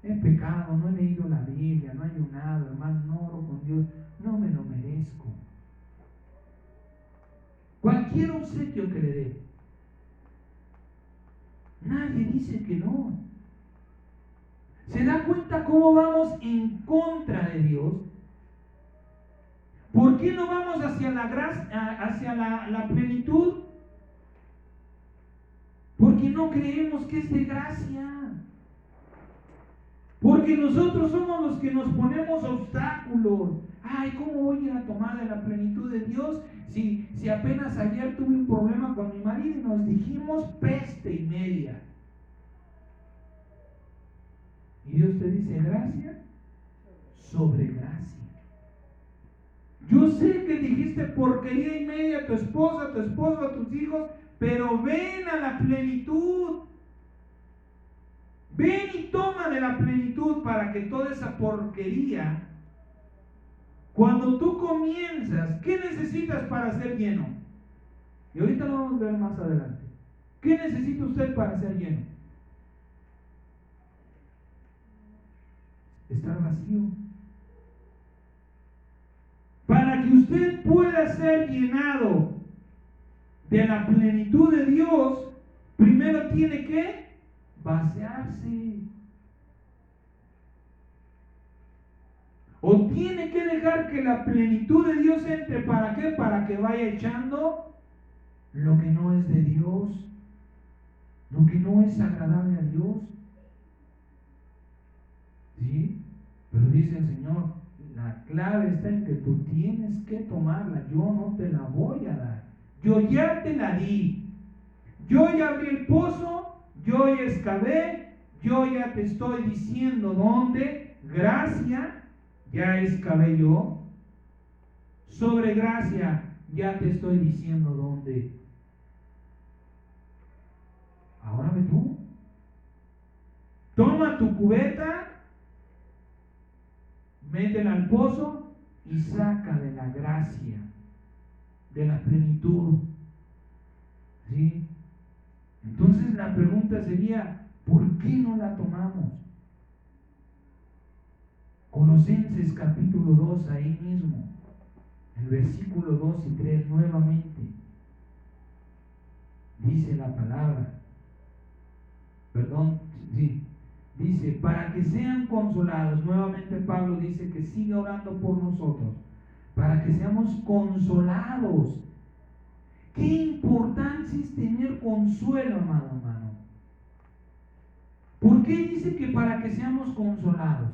He pecado, no he leído la Biblia, no he ayunado, hermano, no oro con Dios, no me lo merezco. Cualquier obsequio que le dé, nadie dice que no. ¿Se da cuenta cómo vamos en contra de Dios? ¿Por qué no vamos hacia la gracia, hacia la plenitud? Porque no creemos que es de gracia. Porque nosotros somos los que nos ponemos obstáculos. Ay, ¿cómo voy a ir a tomar de la plenitud de Dios si apenas ayer tuve un problema con mi marido y nos dijimos peste y media? Y Dios te dice gracia sobre gracia. Yo sé que dijiste porquería y media a tu esposa, a tu esposo, a tus hijos, pero ven a la plenitud. Ven y toma de la plenitud para que toda esa porquería, cuando tú comienzas, ¿qué necesitas para ser lleno? Y ahorita lo vamos a ver más adelante. ¿Qué necesita usted para ser lleno? Estar vacío. Para que usted pueda ser llenado de la plenitud de Dios, primero tiene que vaciarse. O tiene que dejar que la plenitud de Dios entre. ¿Para qué? Para que vaya echando lo que no es de Dios, lo que no es agradable a Dios. ¿Sí? Pero dice el Señor, la clave está en que tú tienes que tomarla. Yo no te la voy a dar. Yo ya te la di. Yo ya abrí el pozo, yo ya excavé, yo ya te estoy diciendo dónde. Gracia, ya excavé yo. Sobre gracia, ya te estoy diciendo dónde. Ahora ve tú. Toma tu cubeta, métela al pozo y saca de la gracia, de la plenitud. ¿Sí? Entonces la pregunta sería, ¿por qué no la tomamos? Colosenses capítulo 2, ahí mismo, el versículo 2 y 3 nuevamente, dice la palabra, dice, para que sean consolados. Nuevamente Pablo dice que siga orando por nosotros, para que seamos consolados. Qué importancia es tener consuelo, amado hermano. ¿Por qué dice que para que seamos consolados?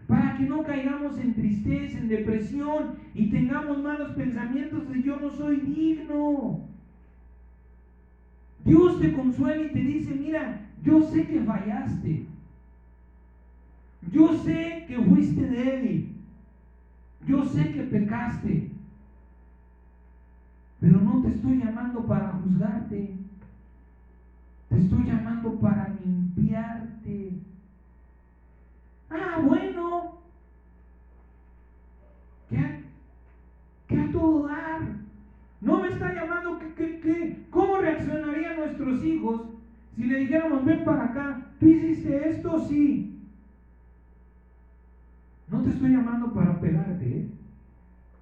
Para que no caigamos en tristeza, en depresión y tengamos malos pensamientos de yo no soy digno. Dios te consuela y te dice, mira, yo sé que fallaste. Yo sé que fuiste débil. Yo sé que pecaste. Pero no te estoy llamando para juzgarte. Te estoy llamando para limpiarte. Ah, bueno. ¿Qué a todo dar? No me está llamando. ¿Cómo reaccionarían nuestros hijos si le dijéramos, ven para acá? ¿Tú hiciste esto? Sí. No te estoy llamando para pegarte, ¿eh?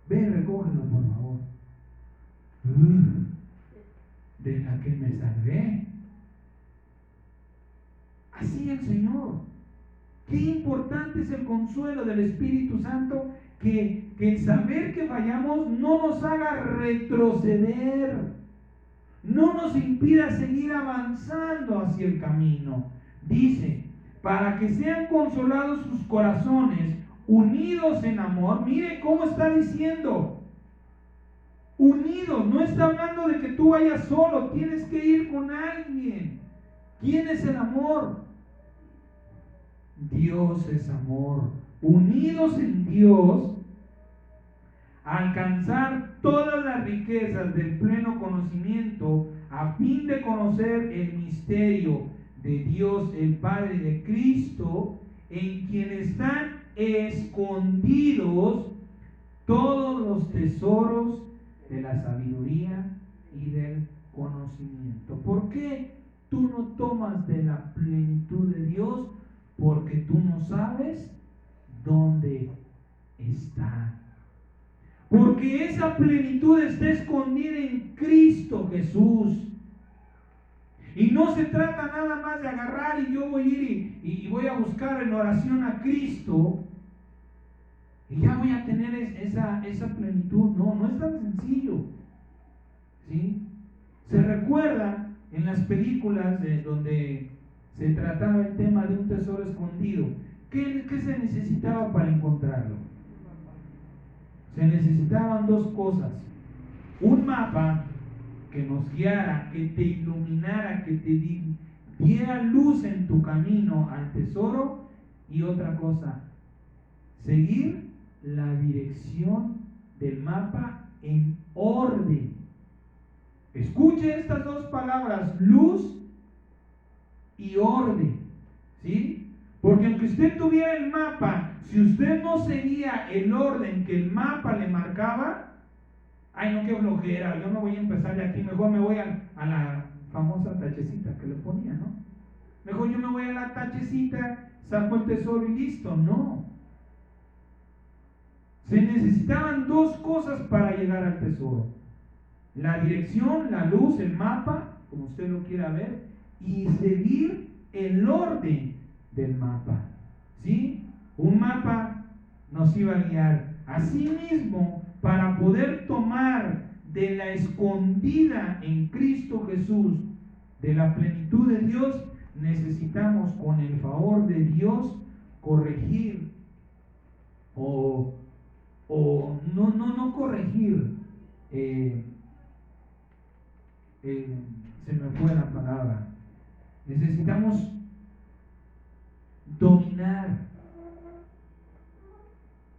Ven, recógelo, por favor. De la que me salvé. Así el Señor. Qué importante es el consuelo del Espíritu Santo, que el saber que fallamos no nos haga retroceder, no nos impida seguir avanzando hacia el camino. Dice, para que sean consolados sus corazones, unidos en amor. Mire cómo está diciendo, unidos. No está hablando de que tú vayas solo, tienes que ir con alguien. ¿Quién es el amor? Dios es amor. Unidos en Dios, alcanzar todas las riquezas del pleno conocimiento, a fin de conocer el misterio de Dios el Padre, de Cristo, en quien están escondidos todos los tesoros de la sabiduría y del conocimiento. ¿Por qué tú no tomas de la plenitud de Dios? Porque tú no sabes dónde está. Porque esa plenitud está escondida en Cristo Jesús. Y no se trata nada más de agarrar y yo voy a ir y voy a buscar en oración a Cristo y ya voy a tener esa plenitud. No, no es tan sencillo. ¿Sí? Se recuerda en las películas donde se trataba el tema de un tesoro escondido. ¿Qué se necesitaba para encontrarlo? se necesitaban dos cosas: un mapa que nos guiara, que te iluminara, que te diera luz en tu camino al tesoro, y otra cosa, seguir la dirección del mapa en orden. Escuche estas dos palabras: luz y orden, ¿sí? Porque aunque usted tuviera el mapa, si usted no seguía el orden que el mapa le marcaba, ay, no, qué flojera, yo no voy a empezar de aquí, mejor me voy a la famosa tachecita que le ponía, ¿no? Mejor yo me voy a la tachecita, saco el tesoro y listo. No. Se necesitaban dos cosas para llegar al tesoro: la dirección, la luz, el mapa, como usted lo quiera ver, y seguir el orden del mapa, ¿sí? Un mapa nos iba a guiar. Asimismo, para poder tomar de la escondida en Cristo Jesús, de la plenitud de Dios, necesitamos, con el favor de Dios, corregir no corregir, se me fue la palabra. Necesitamos dominar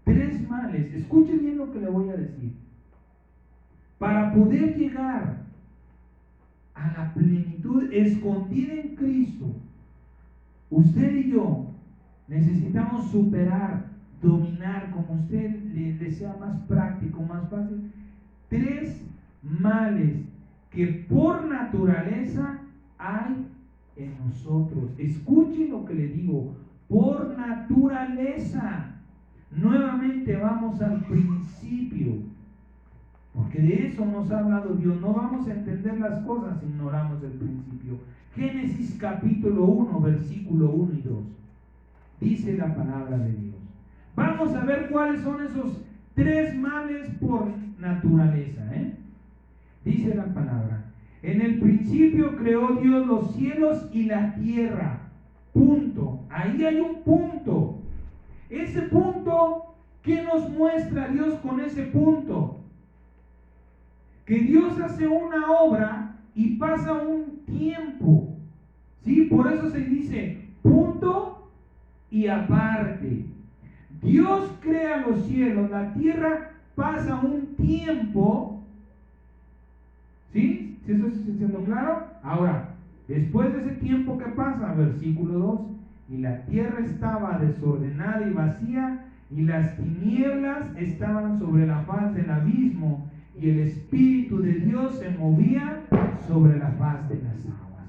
tres males. Escuche bien lo que le voy a decir. Para poder llegar a la plenitud escondida en Cristo, usted y yo necesitamos superar, dominar, como usted le sea más práctico, más fácil, tres males que por naturaleza hay en nosotros. Escuchen lo que le digo: por naturaleza. Nuevamente vamos al principio, porque de eso nos ha hablado Dios. No vamos a entender las cosas si ignoramos el principio. Génesis capítulo 1, versículo 1 y 2. Dice la palabra de Dios. Vamos a ver cuáles son esos tres males por naturaleza, Dice la palabra: en el principio creó Dios los cielos y la tierra. Punto. Ahí hay un punto. Ese punto, ¿qué nos muestra Dios con ese punto? Que Dios hace una obra y pasa un tiempo, ¿sí? Por eso se dice punto y aparte. Dios crea los cielos, la tierra pasa un tiempo, ¿sí? ¿Sí eso está siendo claro? Ahora, después de ese tiempo que pasa, versículo 2, y la tierra estaba desordenada y vacía, y las tinieblas estaban sobre la faz del abismo, y el Espíritu de Dios se movía sobre la faz de las aguas.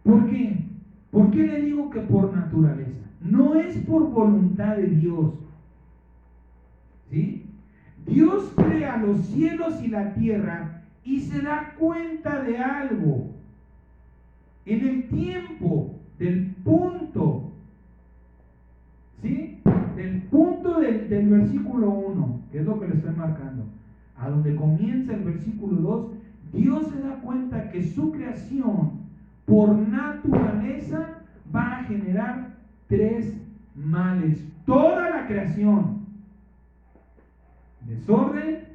¿Por qué? ¿Por qué le digo que por naturaleza? No es por voluntad de Dios, ¿sí? Dios crea los cielos y la tierra y se da cuenta de algo. En el tiempo del punto, ¿sí? Del punto del versículo 1, que es lo que le estoy marcando, a donde comienza el versículo 2, Dios se da cuenta que su creación por naturaleza va a generar tres males. Toda la creación: desorden,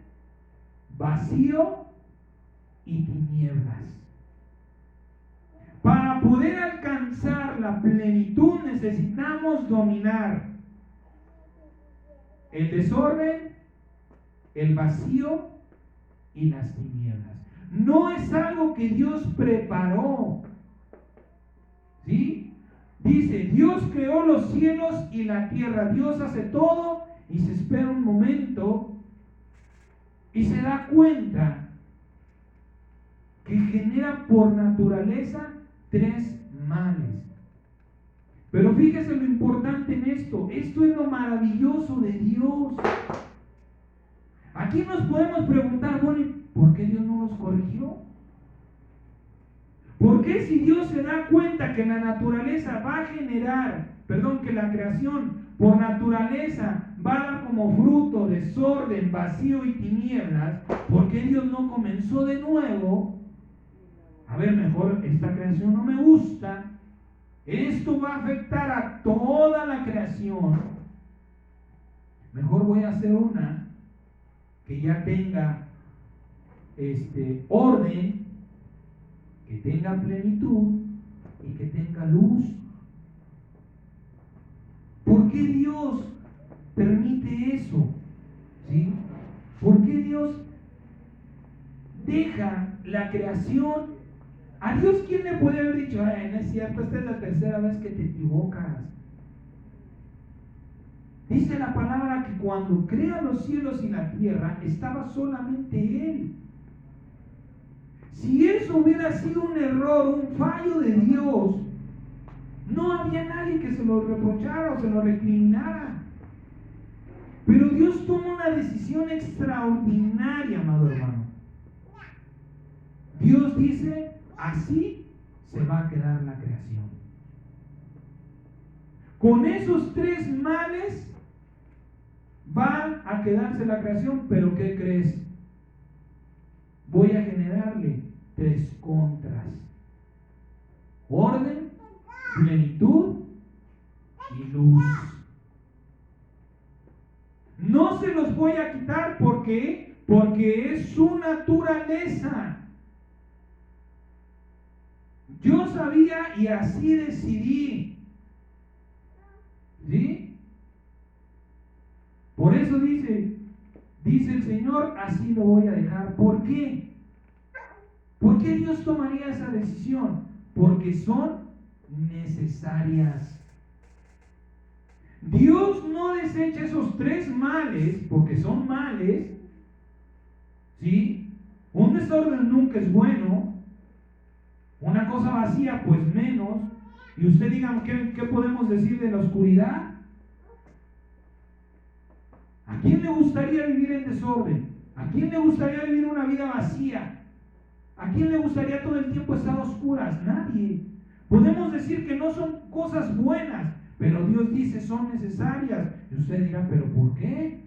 vacío y tinieblas. Para poder alcanzar la plenitud necesitamos dominar el desorden, el vacío y las tinieblas. No es algo que Dios preparó, ¿sí? Dice: Dios creó los cielos y la tierra. Dios hace todo y se espera un momento y se da cuenta que genera por naturaleza tres males. Pero fíjese lo importante en esto. Esto es lo maravilloso de Dios. Aquí nos podemos preguntar: bueno, ¿por qué Dios no los corrigió? ¿Por qué, si Dios se da cuenta que la naturaleza va a generar, que la creación por naturaleza va a dar como fruto desorden, vacío y tinieblas, ¿por qué Dios no comenzó de nuevo? A ver, mejor esta creación no me gusta, esto va a afectar a toda la creación. Mejor voy a hacer una que ya tenga orden, que tenga plenitud y que tenga luz. ¿Por qué Dios permite eso? ¿Sí? ¿Por qué Dios deja la creación? A Dios, ¿quién le puede haber dicho, no es cierto, esta es la tercera vez que te equivocas? Dice la palabra que cuando crea los cielos y la tierra, estaba solamente Él. Si eso hubiera sido un error, un fallo de Dios, no había nadie que se lo reprochara o se lo recriminara. Pero Dios toma una decisión extraordinaria, amado hermano. Dios dice, así se va a quedar la creación. Con esos 3 males va a quedarse la creación, pero ¿qué crees? Voy a generarle 3 contras: orden, plenitud y luz. No se los voy a quitar, ¿por qué? Porque es su naturaleza. Yo sabía y así decidí. ¿Sí? Por eso dice el Señor, así lo voy a dejar. ¿Por qué? ¿Por qué Dios tomaría esa decisión? Porque son necesarias. Dios no desecha esos 3 males porque son males. ¿Sí? Un desorden nunca es bueno. Una cosa vacía, pues menos. Y usted diga, ¿qué podemos decir de la oscuridad? ¿A quién le gustaría vivir en desorden? ¿A quién le gustaría vivir una vida vacía? ¿A quién le gustaría todo el tiempo estar a oscuras? Nadie. Podemos decir que no son cosas buenas, pero Dios dice son necesarias. Y usted dirá, ¿pero por qué?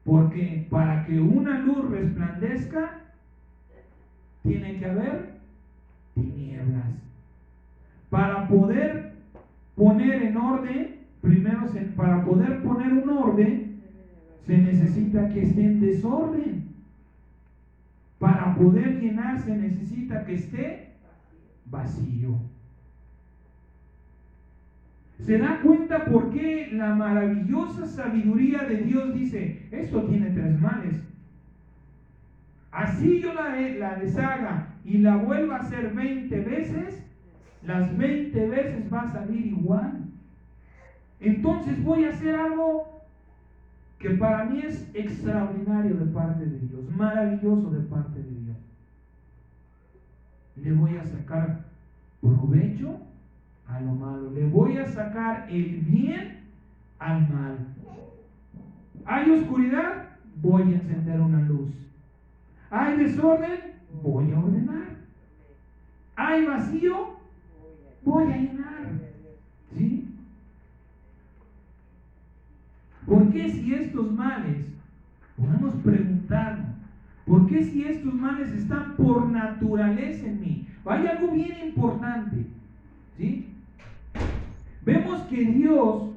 Porque para que una luz resplandezca, tiene que haber tinieblas. Para poder poner en orden, para poder poner un orden, se necesita que esté en desorden. Para poder llenar, se necesita que esté vacío. ¿Se da cuenta por qué la maravillosa sabiduría de Dios dice, esto tiene 3 males? Así yo la deshaga y la vuelva a hacer 20 veces, las 20 veces va a salir igual. Entonces voy a hacer algo que para mí es extraordinario de parte de Dios, maravilloso de parte de Dios. Le voy a sacar provecho a lo malo, le voy a sacar el bien al mal. ¿Hay oscuridad? Voy a encender una luz. ¿Hay desorden? Voy a ordenar. ¿Hay vacío? Voy a llenar. ¿Sí? ¿Por qué si estos males, podemos preguntarnos, por qué si estos males están por naturaleza en mí? Hay algo bien importante, ¿sí? Vemos que Dios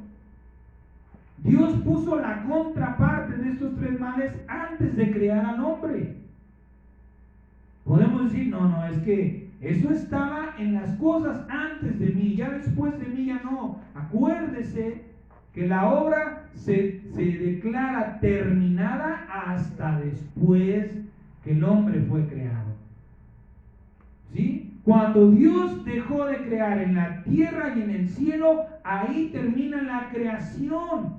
puso la contraparte de estos 3 males antes de crear al hombre. Podemos decir, no, es que eso estaba en las cosas antes de mí, ya después de mí ya no. Acuérdese que la obra se declara terminada hasta después que el hombre fue creado. ¿Sí? Cuando Dios dejó de crear en la tierra y en el cielo, ahí termina la creación.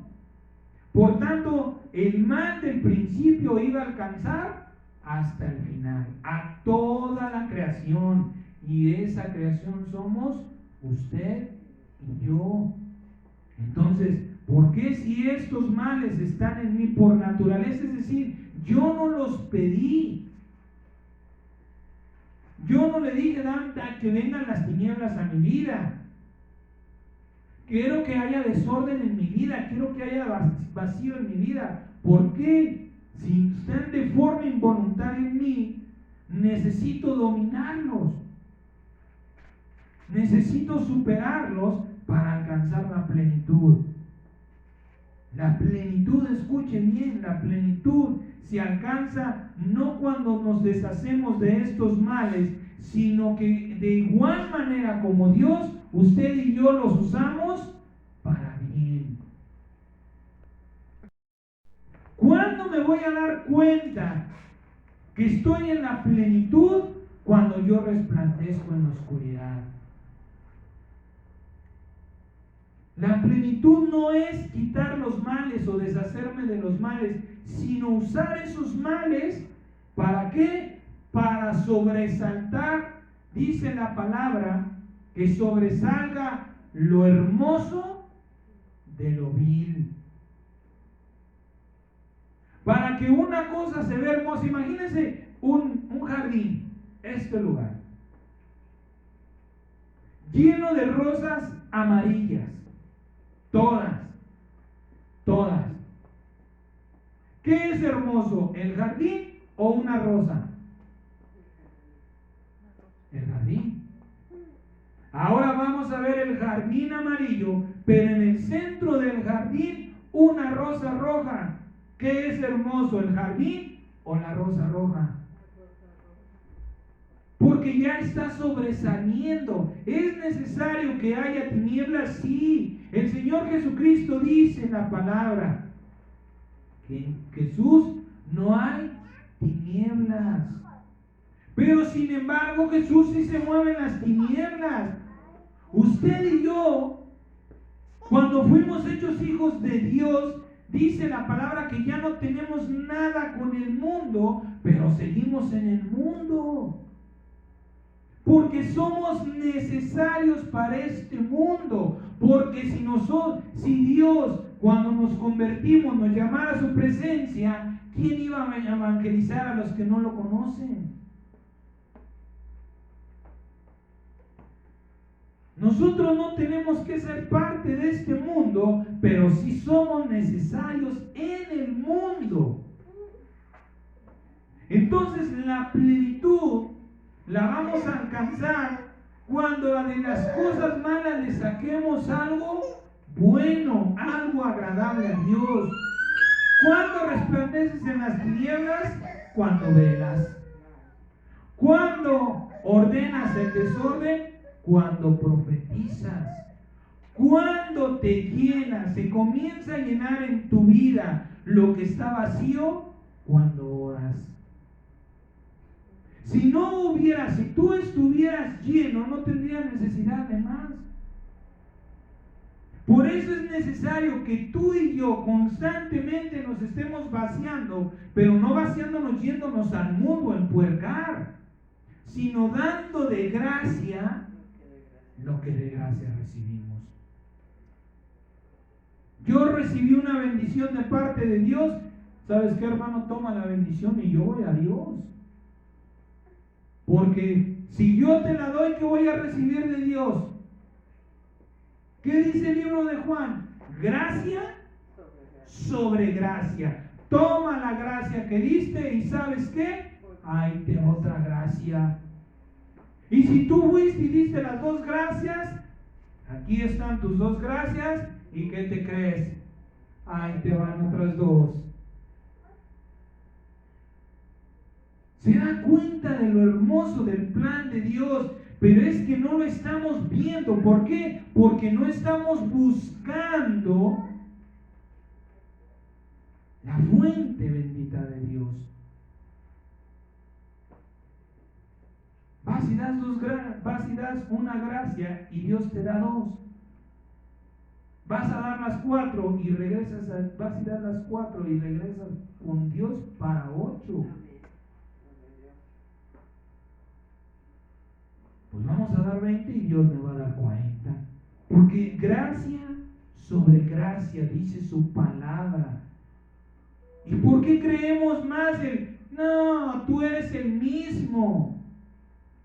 Por tanto, el mal del principio iba a alcanzar hasta el final, a toda la creación. Y esa creación somos usted y yo. Entonces, ¿por qué si estos males están en mí por naturaleza? Es decir, yo no los pedí. Yo no le dije, Danta, que vengan las tinieblas a mi vida. Quiero que haya desorden en mi vida, quiero que haya vacío en mi vida. ¿Por qué? Si están de forma involuntaria en mí, necesito dominarlos. Necesito superarlos para alcanzar la plenitud. La plenitud, escuchen bien, la plenitud se alcanza no cuando nos deshacemos de estos males, sino que de igual manera como Dios, usted y yo los usamos para bien. ¿Cuándo me voy a dar cuenta que estoy en la plenitud? Cuando yo resplandezco en la oscuridad. La plenitud no es quitar los males o deshacerme de los males, sino usar esos males, ¿para qué? Para sobresaltar, dice la palabra, que sobresalga lo hermoso de lo vil. Para que una cosa se vea hermosa, imagínense un jardín, este lugar, lleno de rosas amarillas, todas. ¿Qué es hermoso, el jardín o una rosa? El jardín. Ahora vamos a ver el jardín amarillo, pero en el centro del jardín una rosa roja. ¿Qué es hermoso, el jardín o la rosa roja? Porque ya está sobresaliendo. ¿Es necesario que haya tinieblas? Sí. El Señor Jesucristo dice en la palabra que en Jesús no hay tinieblas. Pero sin embargo Jesús sí se mueve en las tinieblas. Usted y yo, cuando fuimos hechos hijos de Dios, dice la palabra que ya no tenemos nada con el mundo, pero seguimos en el mundo. Porque somos necesarios para este mundo. Porque si Dios, cuando nos convertimos, nos llamara a su presencia, ¿quién iba a evangelizar a los que no lo conocen? Nosotros no tenemos que ser parte de este mundo, pero sí somos necesarios en el mundo. Entonces la plenitud la vamos a alcanzar cuando de las cosas malas le saquemos algo bueno, algo agradable a Dios. ¿Cuándo resplandeces en las tinieblas? Cuando velas. ¿Cuándo ordenas el desorden? Cuando profetizas. Cuando te llenas, se comienza a llenar en tu vida lo que está vacío, cuando oras. Si tú estuvieras lleno, no tendrías necesidad de más. Por eso es necesario que tú y yo constantemente nos estemos vaciando, pero no vaciándonos yéndonos al mundo a empuercar, sino dando de gracia lo que de gracia recibimos. Yo recibí una bendición de parte de Dios. ¿Sabes qué, hermano? Toma la bendición y yo voy a Dios. Porque si yo te la doy, ¿qué voy a recibir de Dios? ¿Qué dice el libro de Juan? Gracia sobre gracia. Toma la gracia que diste y ¿sabes qué? Ahí te otra gracia. Y si tú fuiste y diste las dos gracias, aquí están tus dos gracias. ¿Y qué te crees? Ahí te van otras dos. Se da cuenta de lo hermoso del plan de Dios, pero es que no lo estamos viendo. ¿Por qué? Porque no estamos buscando la fuente bendita de Dios. Vas y das una gracia y Dios te da dos. Vas a dar las 4 y vas y das las 4 y regresas con Dios para 8. Pues vamos a dar 20 y Dios me va a dar 40. Porque gracia sobre gracia, dice su palabra. ¿Y por qué creemos más no, tú eres el mismo?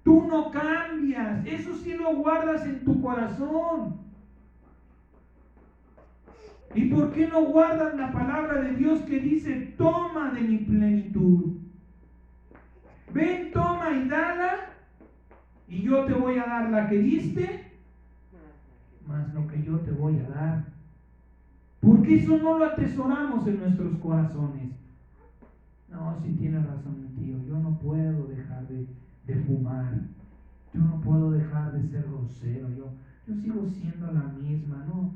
Tú no cambias. Eso sí lo guardas en tu corazón. ¿Y por qué no guardas la palabra de Dios que dice, toma de mi plenitud? Ven, toma y dala, y yo te voy a dar la que diste, más lo que yo te voy a dar. Porque eso no lo atesoramos en nuestros corazones. No, si tiene razón mi tío, yo no puedo dejar de fumar, yo no puedo dejar de ser grosero, yo sigo siendo la misma, no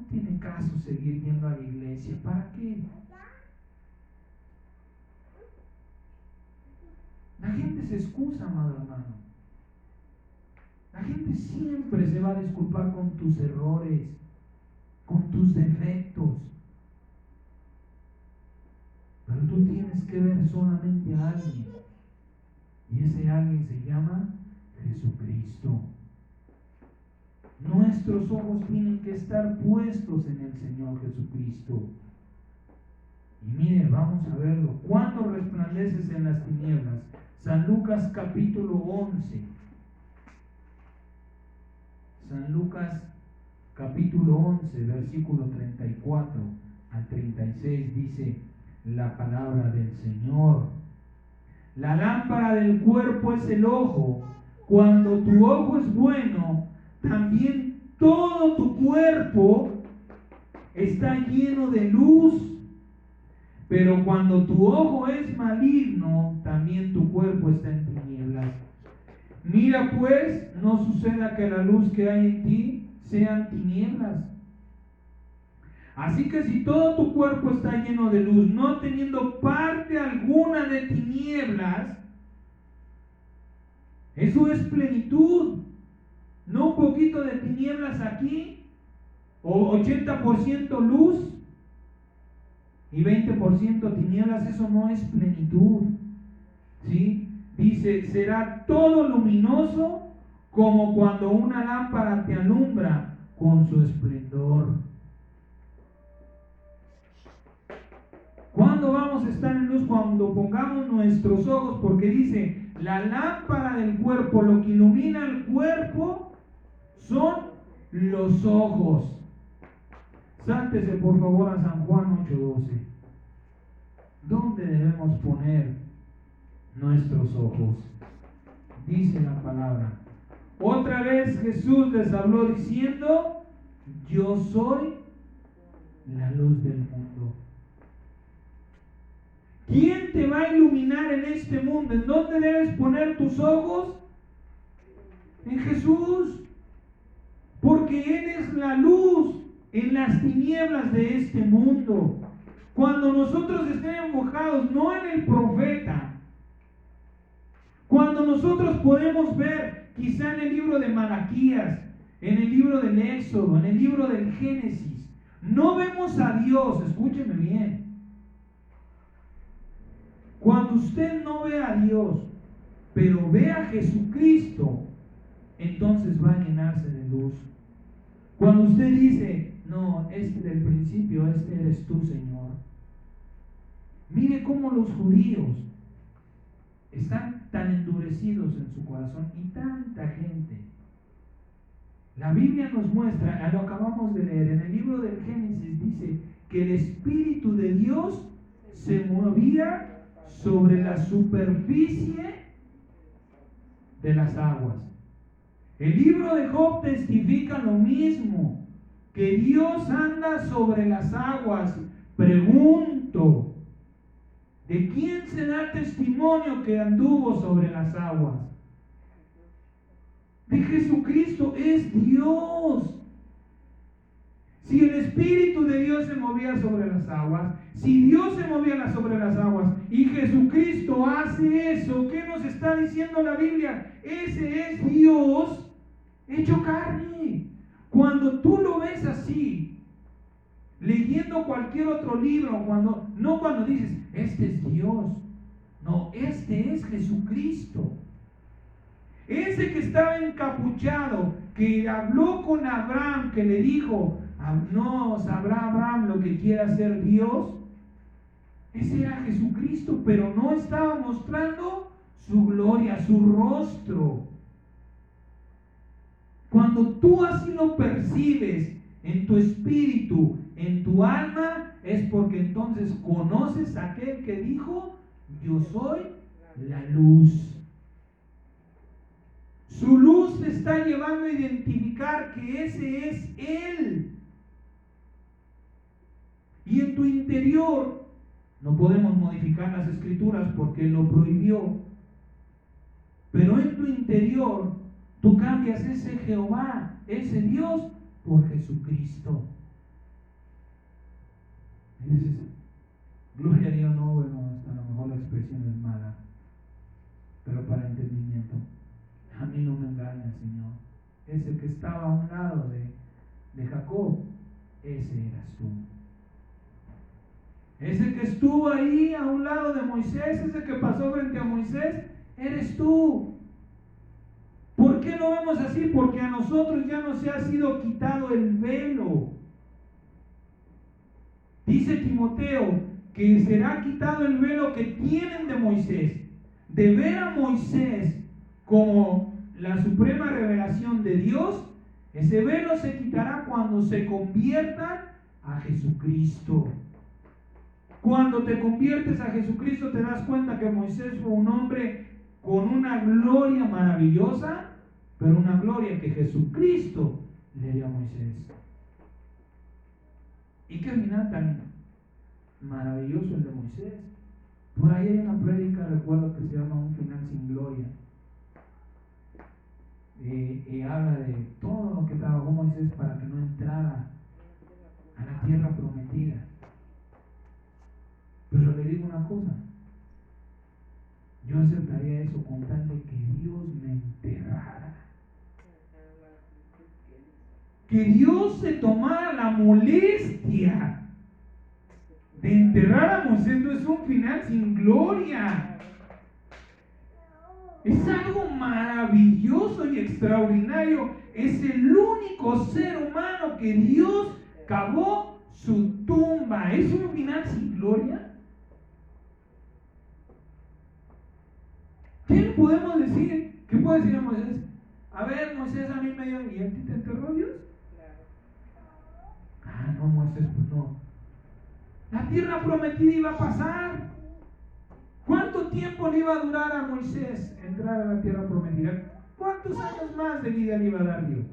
tiene caso seguir yendo a la iglesia, ¿para qué? La gente se excusa, amado hermano. La gente siempre se va a disculpar con tus errores, con tus defectos. Pero tú tienes que ver solamente a alguien. Y ese alguien se llama Jesucristo. Nuestros ojos tienen que estar puestos en el Señor Jesucristo. Y mire, vamos a verlo. ¿Cuándo resplandeces en las tinieblas? San Lucas capítulo 11. San Lucas capítulo 11, versículo 34 al 36 dice la palabra del Señor. La lámpara del cuerpo es el ojo. Cuando tu ojo es bueno, también todo tu cuerpo está lleno de luz. Pero cuando tu ojo es maligno, también tu cuerpo está en tinieblas. Mira pues, no suceda que la luz que hay en ti sean tinieblas. Así que si todo tu cuerpo está lleno de luz, no teniendo parte alguna de tinieblas, eso es plenitud. No un poquito de tinieblas aquí, o 80% luz y 20% tinieblas, eso no es plenitud. ¿Sí? Dice, será todo luminoso como cuando una lámpara te alumbra con su esplendor. ¿Cuándo vamos a estar en luz? Cuando pongamos nuestros ojos, porque dice, la lámpara del cuerpo, lo que ilumina el cuerpo son los ojos. Sántese por favor a San Juan 8:12. ¿Dónde debemos poner nuestros ojos? Dice la palabra. Otra vez Jesús les habló diciendo, yo soy la luz del mundo. ¿Quién te va a iluminar en este mundo? ¿En dónde debes poner tus ojos? En Jesús. Porque Él es la luz en las tinieblas de este mundo. Cuando nosotros estemos enfocados no en el profeta, cuando nosotros podemos ver quizá en el libro de Malaquías, en el libro del Éxodo, en el libro del Génesis, no vemos a Dios, escúcheme bien. Cuando usted no ve a Dios, pero ve a Jesucristo, entonces va a llenarse de luz. Cuando usted dice, no, del principio, eres tú, Señor. Mire cómo los judíos están tan endurecidos en su corazón y tanta gente. La Biblia nos muestra, lo acabamos de leer, en el libro del Génesis dice que el Espíritu de Dios se movía sobre la superficie de las aguas. El libro de Job testifica lo mismo, que Dios anda sobre las aguas. Pregunto, ¿de quién se da testimonio que anduvo sobre las aguas? De Jesucristo, es Dios. Si el Espíritu de Dios se movía sobre las aguas, si Dios se movía sobre las aguas y Jesucristo hace eso, ¿qué nos está diciendo la Biblia? Ese es Dios hecho carne. Cuando tú lo ves así, leyendo cualquier otro libro, cuando dices, este es Dios, no, este es Jesucristo. Ese que estaba encapuchado, que habló con Abraham, que le dijo, no sabrá Abraham lo que quiere hacer Dios. Ese era Jesucristo, pero no estaba mostrando su gloria, su rostro. Cuando tú así lo percibes en tu espíritu, en tu alma, es porque entonces conoces a aquel que dijo, yo soy la luz. Su luz te está llevando a identificar que ese es Él. Y en tu interior, no podemos modificar las escrituras porque Él lo prohibió, pero en tu interior tú cambias ese Jehová, ese Dios, por Jesucristo. Y dices, gloria a Dios, no, bueno, hasta a lo mejor la expresión es mala, pero para entendimiento. A mí no me engaña, Señor. Ese que estaba a un lado de Jacob, ese eras tú. Ese que estuvo ahí a un lado de Moisés, ese que pasó frente a Moisés, eres tú. ¿Por qué lo vemos así? Porque a nosotros ya nos ha sido quitado el velo. Dice Timoteo que será quitado el velo que tienen de Moisés. De ver a Moisés como la suprema revelación de Dios, ese velo se quitará cuando se conviertan a Jesucristo. Cuando te conviertes a Jesucristo te das cuenta que Moisés fue un hombre con una gloria maravillosa, pero una gloria que Jesucristo le dio a Moisés. Y qué final tan maravilloso el de Moisés. Por ahí hay una prédica, recuerdo, que se llama Un final sin gloria. Y habla de todo lo que trabajó Moisés para que no entrara a la tierra prometida. Pero le digo una cosa, yo aceptaría eso con tal de que Dios me enterrara. Que Dios se tomara la molestia de enterrar a Moisés no es un final sin gloria. Es algo maravilloso y extraordinario. Es el único ser humano que Dios cavó su tumba. ¿Es un final sin gloria? ¿Qué le podemos decir? ¿Qué puede decir a Moisés? A ver, Moisés, a mí me dio, ¿y a ti te enterró Dios? Ah, no, Moisés, pues no. La tierra prometida iba a pasar. ¿Cuánto tiempo le iba a durar a Moisés entrar a la tierra prometida? ¿Cuántos años más de vida le iba a dar Dios?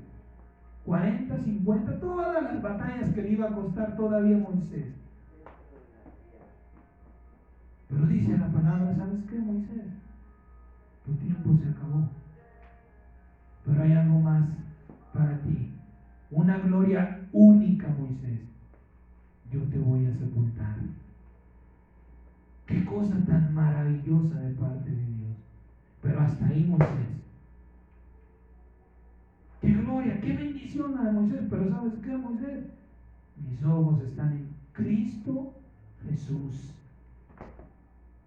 40, 50, todas las batallas que le iba a costar todavía a Moisés. Pero dice la palabra, ¿sabes qué, Moisés? Tu tiempo se acabó. Pero hay algo más para ti. Una gloria única, Moisés. Yo te voy a sepultar. Qué cosa tan maravillosa de parte de Dios. Pero hasta ahí, Moisés. Qué gloria, qué bendición la de Moisés. Pero ¿sabes qué, Moisés? Mis ojos están en Cristo Jesús.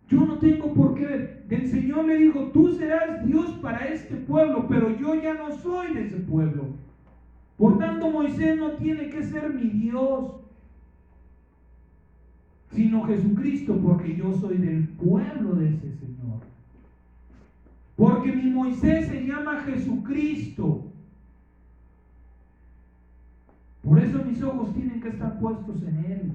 Yo no tengo por qué ver. El Señor le dijo, tú serás Dios para este pueblo, pero yo ya no soy de ese pueblo. Por tanto, Moisés no tiene que ser mi Dios, sino Jesucristo, porque yo soy del pueblo de ese Señor. Porque mi Moisés se llama Jesucristo. Por eso mis ojos tienen que estar puestos en Él.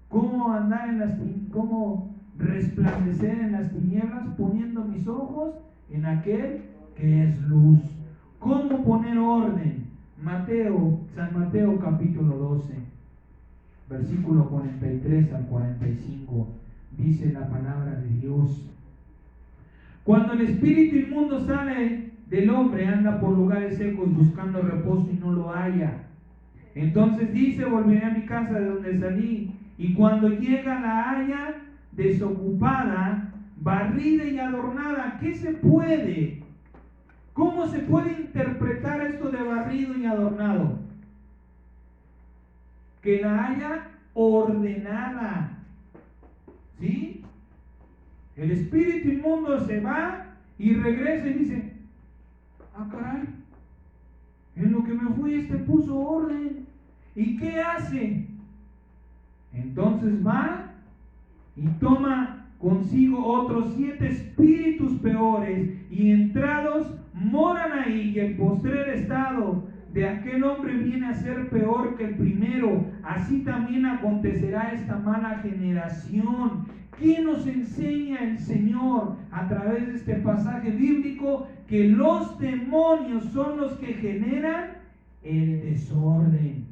¿Cómo andar en las cómo resplandecer en las tinieblas? Poniendo mis ojos en aquel que es luz. ¿Cómo poner orden? San Mateo capítulo 12, versículo 43 al 45, dice la palabra de Dios. Cuando el espíritu inmundo sale del hombre, anda por lugares secos buscando reposo y no lo halla. Entonces dice, volveré a mi casa de donde salí. Y cuando llega la halla desocupada, barrida y adornada. ¿Qué se puede? ¿Cómo se puede interpretar esto de barrido y adornado? Que la haya ordenada. ¿Sí? El espíritu inmundo se va y regresa y dice, ah, caray, en lo que me fui puso orden. ¿Y qué hace? Entonces va y toma consigo otros 7 espíritus peores, y entrados moran ahí, y el postrer estado de aquel hombre viene a ser peor que el primero. Así también acontecerá esta mala generación. ¿Qué nos enseña el Señor a través de este pasaje bíblico? Que los demonios son los que generan el desorden.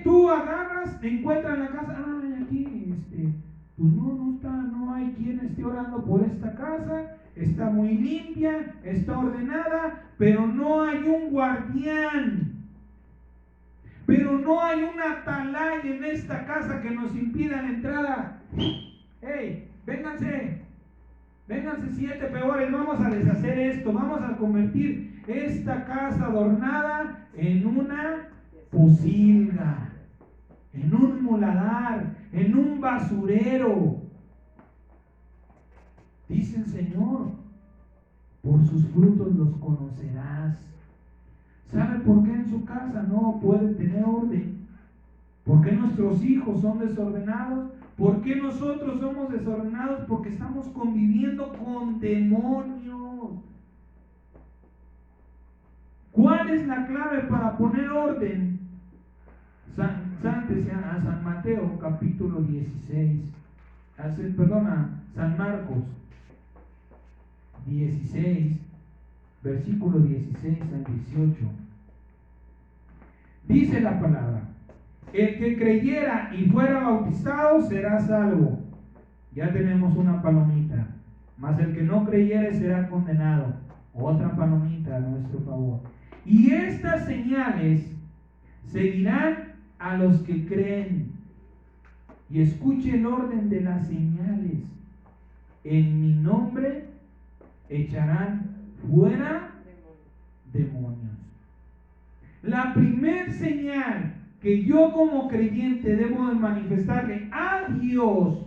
Tú agarras, te encuentras en la casa, ay, aquí, pues no hay quien esté orando por esta casa, está muy limpia, está ordenada, pero no hay un guardián, pero no hay una atalaya en esta casa que nos impida la entrada. ¡Hey! Vénganse 7 peores, vamos a deshacer esto, vamos a convertir esta casa adornada en una posilga, en un muladar, en un basurero. Dice el Señor, por sus frutos los conocerás. ¿Sabe por qué en su casa no puede tener orden? ¿Por qué nuestros hijos son desordenados? ¿Por qué nosotros somos desordenados? Porque estamos conviviendo con demonios. ¿Cuál es la clave para poner orden? San Mateo capítulo 16, San Marcos 16, versículo 16 al 18. Dice la palabra: el que creyera y fuera bautizado será salvo. Ya tenemos una palomita. Mas el que no creyere será condenado. Otra palomita a nuestro favor. Y estas señales seguirán a los que creen. Y escuche el orden de las señales. En mi nombre echarán fuera demonios. La primer señal que yo como creyente debo de manifestarle a Dios,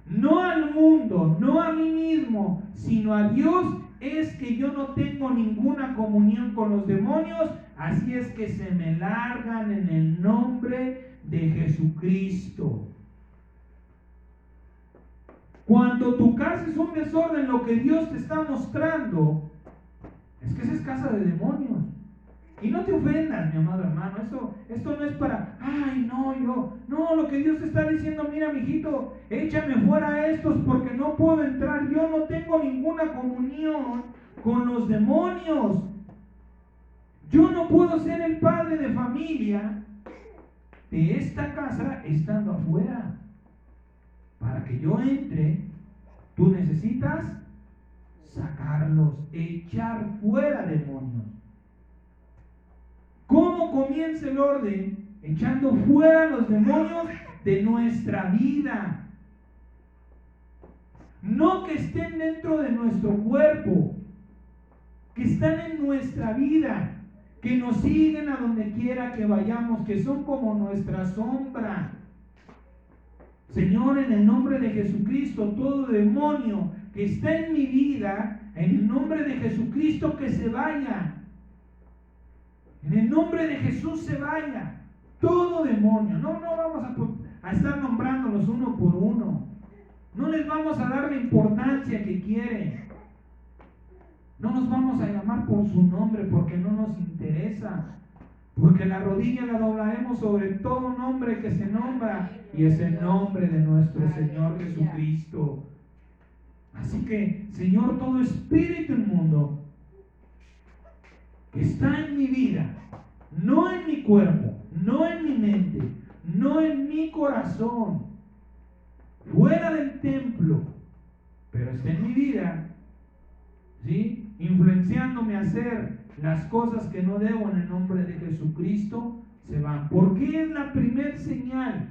no al mundo, no a mí mismo, sino a Dios, es que yo no tengo ninguna comunión con los demonios, así es que se me largan en el nombre de Jesucristo. Cuando tu casa es un desorden, lo que Dios te está mostrando es que esa es casa de demonios. Y no te ofendas, mi amado hermano, esto no es para, lo que Dios te está diciendo: mira, mijito, échame fuera a estos porque no puedo entrar, yo no tengo ninguna comunión con los demonios. Yo no puedo ser el padre de familia de esta casa estando afuera. Para que yo entre, tú necesitas sacarlos, echar fuera demonios. ¿Cómo comienza el orden? Echando fuera los demonios de nuestra vida. No que estén dentro de nuestro cuerpo, que están en nuestra vida, que nos siguen a donde quiera que vayamos, que son como nuestra sombra. Señor, en el nombre de Jesucristo, todo demonio que está en mi vida, en el nombre de Jesucristo, que se vaya. En el nombre de Jesús se vaya todo demonio. No vamos a estar nombrándolos uno por uno. No les vamos a dar la importancia que quieren. No los vamos a llamar por su nombre porque no nos interesa. Porque la rodilla la doblaremos sobre todo nombre que se nombra, y es el nombre de nuestro Señor Jesucristo. Así que, Señor, todo espíritu inmundo que está en mi vida, no en mi cuerpo, no en mi mente, no en mi corazón, fuera del templo, pero está en mi vida, ¿sí?, influenciándome a hacer las cosas que no debo, en el nombre de Jesucristo, se van. ¿Por qué es la primer señal?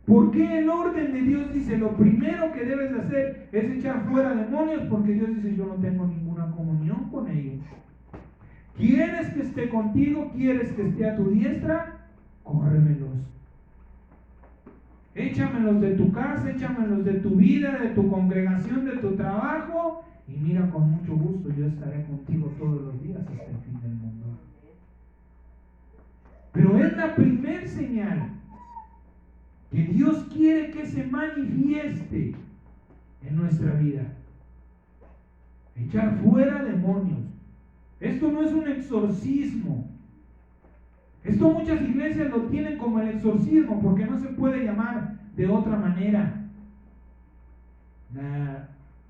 ¿Por qué el orden de Dios dice lo primero que debes de hacer es echar fuera demonios? Porque Dios dice: yo no tengo ninguna comunión con ellos. ¿Quieres que esté contigo? ¿Quieres que esté a tu diestra? Córremelos. Échamelos de tu casa, échamelos de tu vida, de tu congregación, de tu trabajo, y mira, con mucho gusto yo estaré contigo todos los días hasta el fin del mundo. Pero es la primer señal que Dios quiere que se manifieste en nuestra vida. Echar fuera demonios. Esto no es un exorcismo. Esto muchas iglesias lo tienen como el exorcismo porque no se puede llamar de otra manera.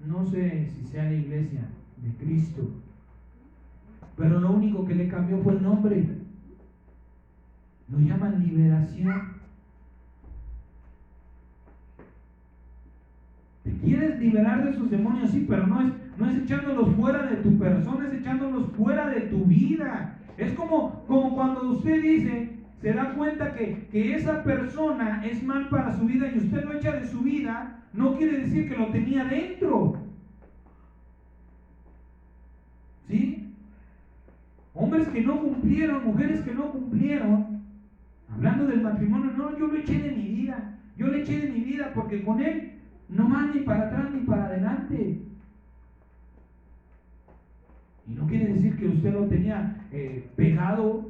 No sé si sea la iglesia de Cristo, pero lo único que le cambió fue el nombre. Lo llaman liberación. ¿Te quieres liberar de esos demonios? Sí, pero no es echándolos fuera de tu persona, es echándolos fuera de tu vida. Es como cuando usted dice, se da cuenta que esa persona es mal para su vida y usted lo echa de su vida, no quiere decir que lo tenía dentro. ¿Sí? Hombres que no cumplieron, mujeres que no cumplieron, hablando del matrimonio, no, yo lo eché de mi vida. Yo le eché de mi vida porque con él no más ni para atrás ni para adelante. Y no quiere decir que usted lo tenía pegado,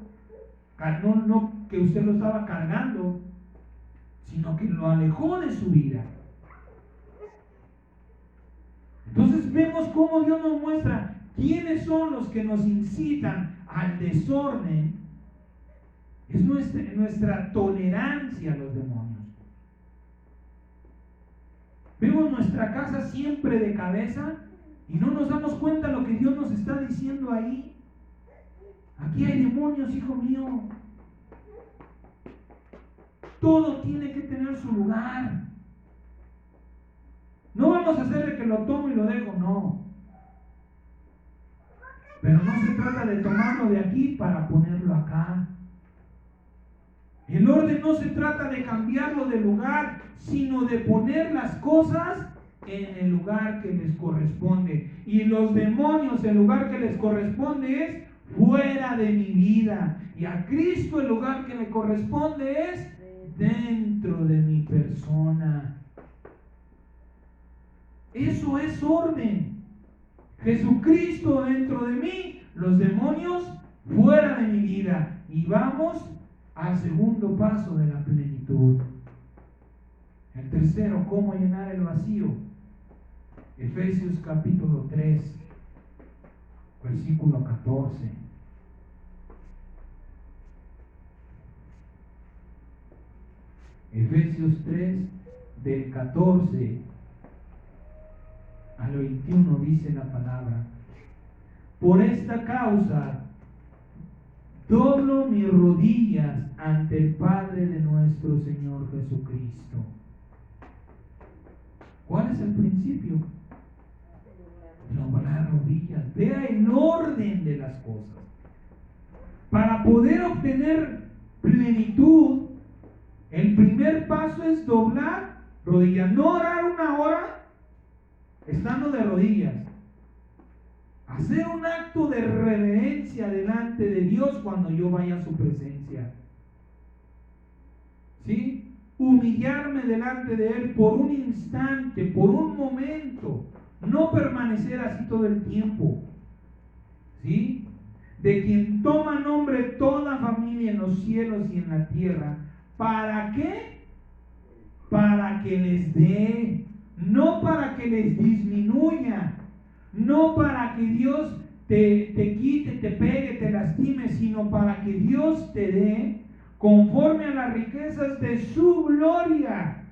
no que usted lo estaba cargando, sino que lo alejó de su vida. Entonces vemos cómo Dios nos muestra quiénes son los que nos incitan al desorden. Es nuestra tolerancia a los demonios. Vemos nuestra casa siempre de cabeza y no nos damos cuenta de lo que Dios nos está diciendo ahí. Aquí hay demonios, hijo mío. Todo tiene que tener su lugar. No vamos a hacer de que lo tomo y lo dejo, no. Pero no se trata de tomarlo de aquí para ponerlo acá. El orden no se trata de cambiarlo de lugar, sino de poner las cosas en el lugar que les corresponde. Y los demonios, el lugar que les corresponde es fuera de mi vida. Y a Cristo el lugar que le corresponde es dentro de mi persona. Eso es orden. Jesucristo dentro de mí, los demonios fuera de mi vida. Y vamos al segundo paso de la plenitud. El tercero, ¿cómo llenar el vacío? Efesios capítulo 3, versículo 14. Efesios 3, del 14 al 21 dice la palabra: por esta causa doblo mis rodillas ante el Padre de nuestro Señor Jesucristo. ¿Cuál es el principio? Doblar rodillas. Vea el orden de las cosas. Para poder obtener plenitud, el primer paso es doblar rodillas. No orar una hora estando de rodillas. Hacer un acto de reverencia delante de Dios cuando yo vaya a su presencia. ¿Sí? Humillarme delante de Él por un instante, por un momento. No permanecer así todo el tiempo. ¿Sí? De quien toma nombre toda familia en los cielos y en la tierra. ¿Para qué? Para que les dé, no para que les disminuya. No para que Dios te quite, te pegue, te lastime, sino para que Dios te dé conforme a las riquezas de su gloria.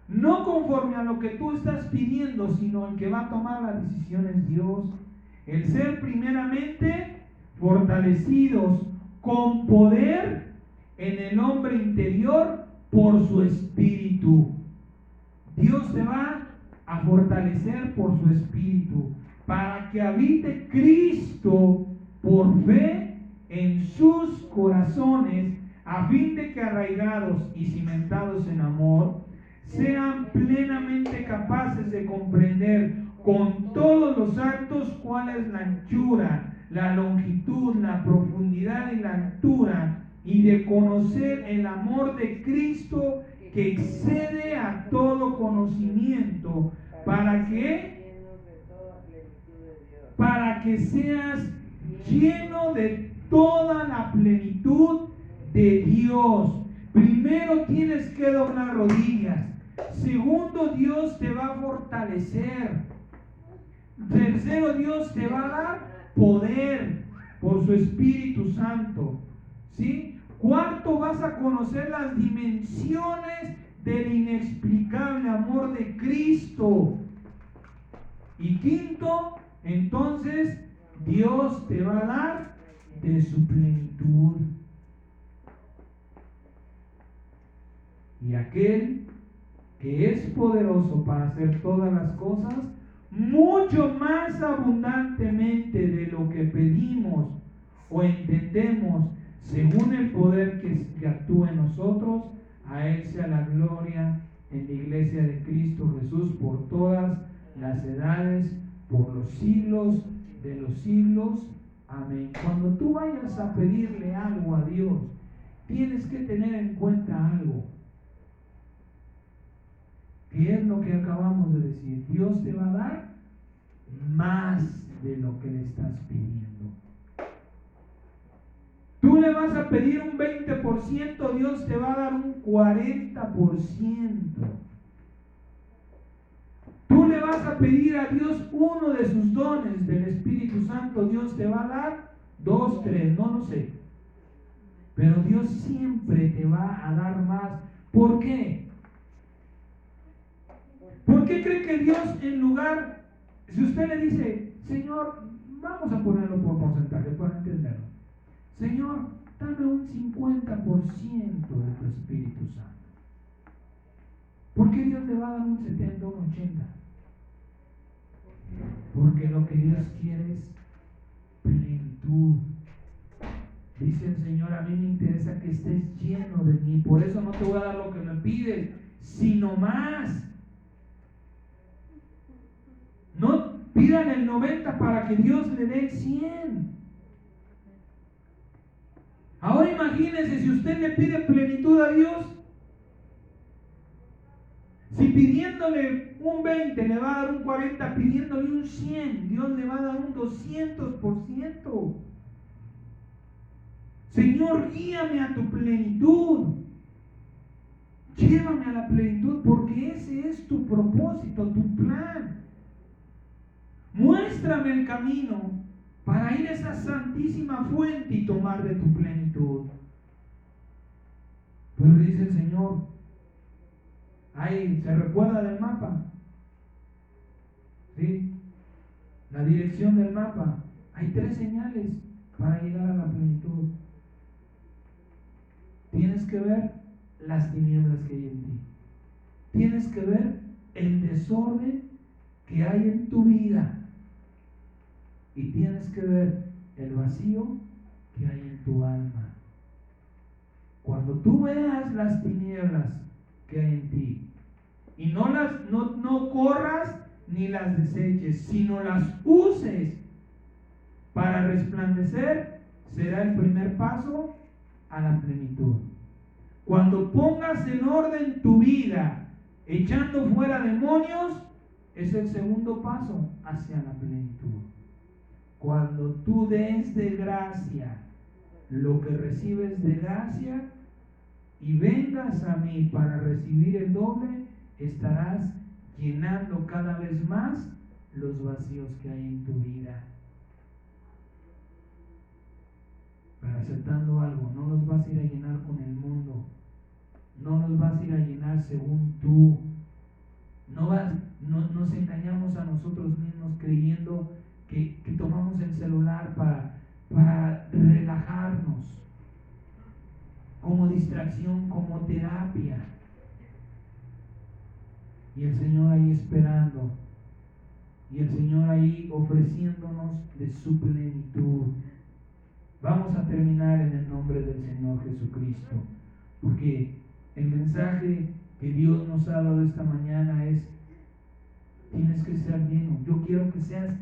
No conforme a lo que tú estás pidiendo, sino el que va a tomar las decisiones Dios. El ser primeramente fortalecidos con poder en el hombre interior por su espíritu. Dios te va a fortalecer por su espíritu, para que habite Cristo por fe en sus corazones, a fin de que arraigados y cimentados en amor, sean plenamente capaces de comprender con todos los actos cuál es la anchura, la longitud, la profundidad y la altura, y de conocer el amor de Cristo que excede a todo conocimiento, para que seas lleno de toda la plenitud de Dios. Primero tienes que doblar rodillas. Segundo, Dios te va a fortalecer. Tercero, Dios te va a dar poder por su Espíritu Santo. ¿Sí? Cuarto, vas a conocer las dimensiones del inexplicable amor de Cristo. Y quinto, entonces Dios te va a dar de su plenitud. Y aquel que es poderoso para hacer todas las cosas, mucho más abundantemente de lo que pedimos o entendemos, según el poder que actúa en nosotros, a Él sea la gloria en la iglesia de Cristo Jesús por todas las edades, por los siglos de los siglos. Amén. Cuando tú vayas a pedirle algo a Dios, tienes que tener en cuenta algo. ¿Qué es lo que acabamos de decir? Dios te va a dar más de lo que le estás pidiendo. Tú le vas a pedir un 20%, Dios te va a dar un 40%. Tú le vas a pedir a Dios uno de sus dones del Espíritu Santo, Dios te va a dar 2, 3, no lo sé. Pero Dios siempre te va a dar más. ¿Por qué? ¿Por qué cree que Dios, en lugar, si usted le dice, Señor, vamos a ponerlo por porcentaje para entenderlo, Señor, dame un 50% de tu Espíritu Santo, ¿por qué Dios le va a dar un 70 o un 80%? Porque lo que Dios quiere es plenitud. Dice el Señor, a mí me interesa que estés lleno de mí, por eso no te voy a dar lo que me pides, sino más. No pidan el 90 para que Dios le dé el 100. Ahora imagínense si usted le pide plenitud a Dios, si pidiéndole un 20 le va a dar un 40, pidiéndole un 100, Dios le va a dar un 200%. Señor, guíame a tu plenitud. Llévame a la plenitud, porque ese es tu propósito, tu plan. Muéstrame el camino para ir a esa santísima fuente y tomar de tu plenitud. Pero dice el Señor, ahí se recuerda del mapa, ¿sí? La dirección del mapa. Hay 3 señales para llegar a la plenitud. Tienes que ver las tinieblas que hay en ti. Tienes que ver el desorden que hay en tu vida. Y tienes que ver el vacío que hay en tu alma. Cuando tú veas las tinieblas que hay en ti y no corras ni las deseches, sino las uses para resplandecer, será el primer paso a la plenitud. Cuando pongas en orden tu vida echando fuera demonios, es el segundo paso hacia la plenitud. Cuando tú des de gracia lo que recibes de gracia y vengas a mí para recibir el doble, estarás llenando cada vez más los vacíos que hay en tu vida. Pero aceptando algo, no los vas a ir a llenar con el mundo, no los vas a ir a llenar según tú. Nos engañamos a nosotros mismos creyendo que tomamos el celular para relajarnos, como distracción, como terapia. Y el Señor ahí esperando, y el Señor ahí ofreciéndonos de su plenitud. Vamos a terminar en el nombre del Señor Jesucristo, porque el mensaje que Dios nos ha dado esta mañana es: tienes que ser lleno. Yo quiero que seas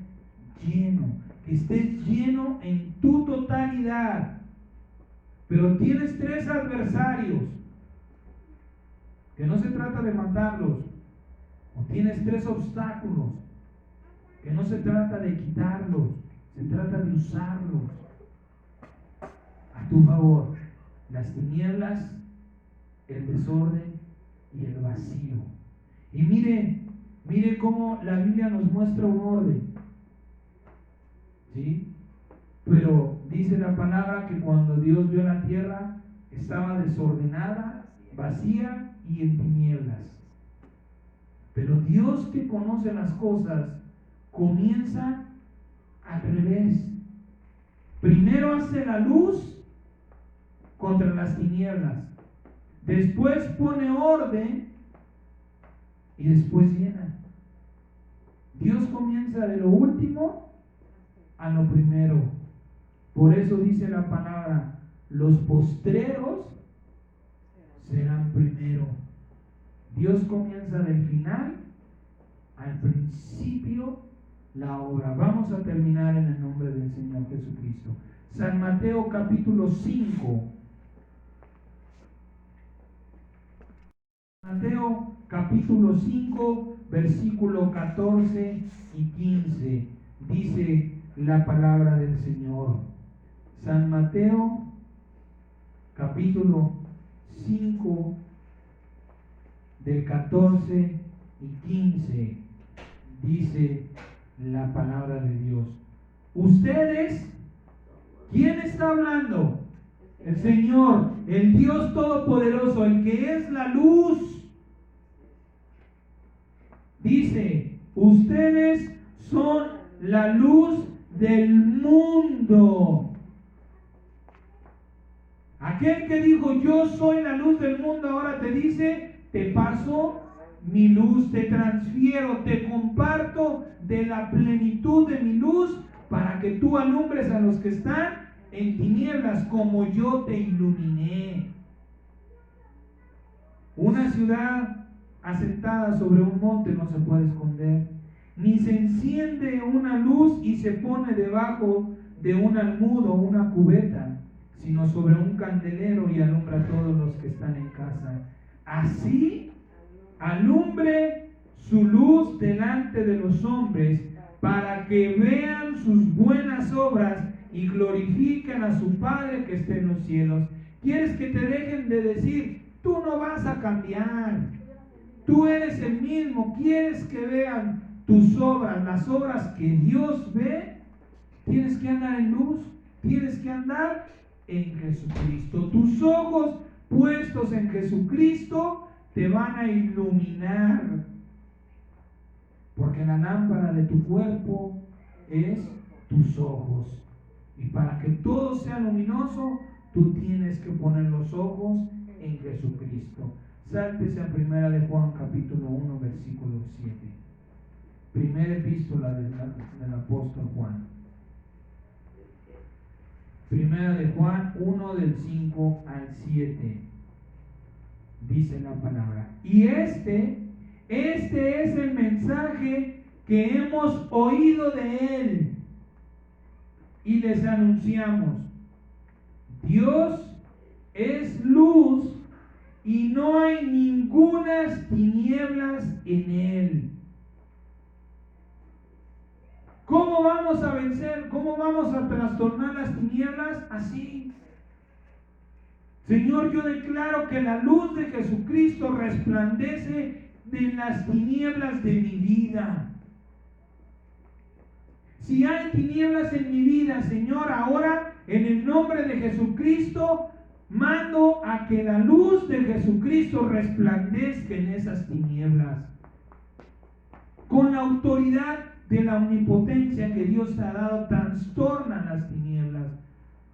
lleno, que estés lleno en tu totalidad. Pero tienes 3 adversarios, que no se trata de matarlos, o tienes 3 obstáculos, que no se trata de quitarlos, se trata de usarlos a tu favor: las tinieblas, el desorden y el vacío. Y mire cómo la Biblia nos muestra un orden, ¿sí? Pero dice la palabra que cuando Dios vio la tierra, estaba desordenada, vacía y en tinieblas. Pero Dios, que conoce las cosas, comienza al revés. Primero hace la luz contra las tinieblas, después pone orden y después llena. Dios comienza de lo último a lo primero. Por eso dice la palabra, los postreros serán primero. Dios comienza del final al principio la obra. Vamos a terminar en el nombre del Señor Jesucristo. San Mateo capítulo 5. Mateo capítulo 5, versículo 14 y 15. Dice la palabra del Señor. San Mateo capítulo 5, del 14 y 15. Dice la palabra de Dios. Ustedes, ¿quién está hablando? El Señor, el Dios Todopoderoso, el que es la luz. Dice, ustedes son la luz del mundo. Aquel que dijo, yo soy la luz del mundo, ahora te dice, te paso mi luz, te transfiero, te comparto de la plenitud de mi luz para que tú alumbres a los que están en tinieblas como yo te iluminé. Una ciudad asentada sobre un monte no se puede esconder, ni se enciende una luz y se pone debajo de un almud o una cubeta, sino sobre un candelero y alumbra a todos los que están en casa. Así alumbre su luz delante de los hombres, para que vean sus buenas obras y glorifiquen a su Padre que está en los cielos. ¿Quieres que te dejen de decir, tú no vas a cambiar, tú eres el mismo? ¿Quieres que vean tus obras, las obras que Dios ve? Tienes que andar en luz, tienes que andar en Jesucristo. Tus ojos puestos en Jesucristo te van a iluminar, porque la lámpara de tu cuerpo es tus ojos. Y para que todo sea luminoso, tú tienes que poner los ojos en Jesucristo. Sáltese a Primera de Juan capítulo 1 versículo 7. Primera epístola del apóstol Juan. Primera de Juan 1 del 5 al 7. Dice la palabra. Y este es el mensaje que hemos oído de él y les anunciamos. Dios es luz y no hay ningunas tinieblas en él. ¿Cómo vamos a vencer? ¿Cómo vamos a trastornar las tinieblas? Así. Señor, yo declaro que la luz de Jesucristo resplandece en las tinieblas de mi vida. Si hay tinieblas en mi vida, Señor, ahora en el nombre de Jesucristo mando a que la luz de Jesucristo resplandezca en esas tinieblas. Con la autoridad de la omnipotencia que Dios te ha dado, trastornan las tinieblas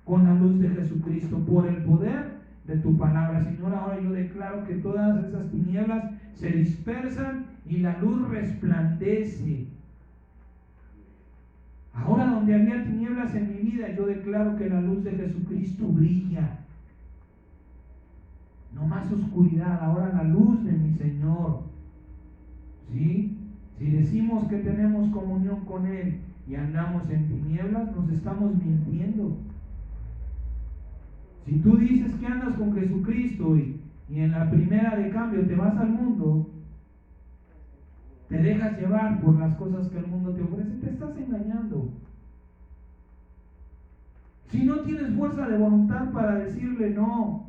con la luz de Jesucristo por el poder de tu palabra. Señor, ahora yo declaro que todas esas tinieblas se dispersan y la luz resplandece. Ahora donde había tinieblas en mi vida, yo declaro que la luz de Jesucristo brilla. No más oscuridad, ahora la luz de mi Señor. ¿Sí? Si decimos que tenemos comunión con Él y andamos en tinieblas, nos estamos mintiendo. Si tú dices que andas con Jesucristo y en la primera de cambio te vas al mundo, te dejas llevar por las cosas que el mundo te ofrece, te estás engañando. Si no tienes fuerza de voluntad para decirle no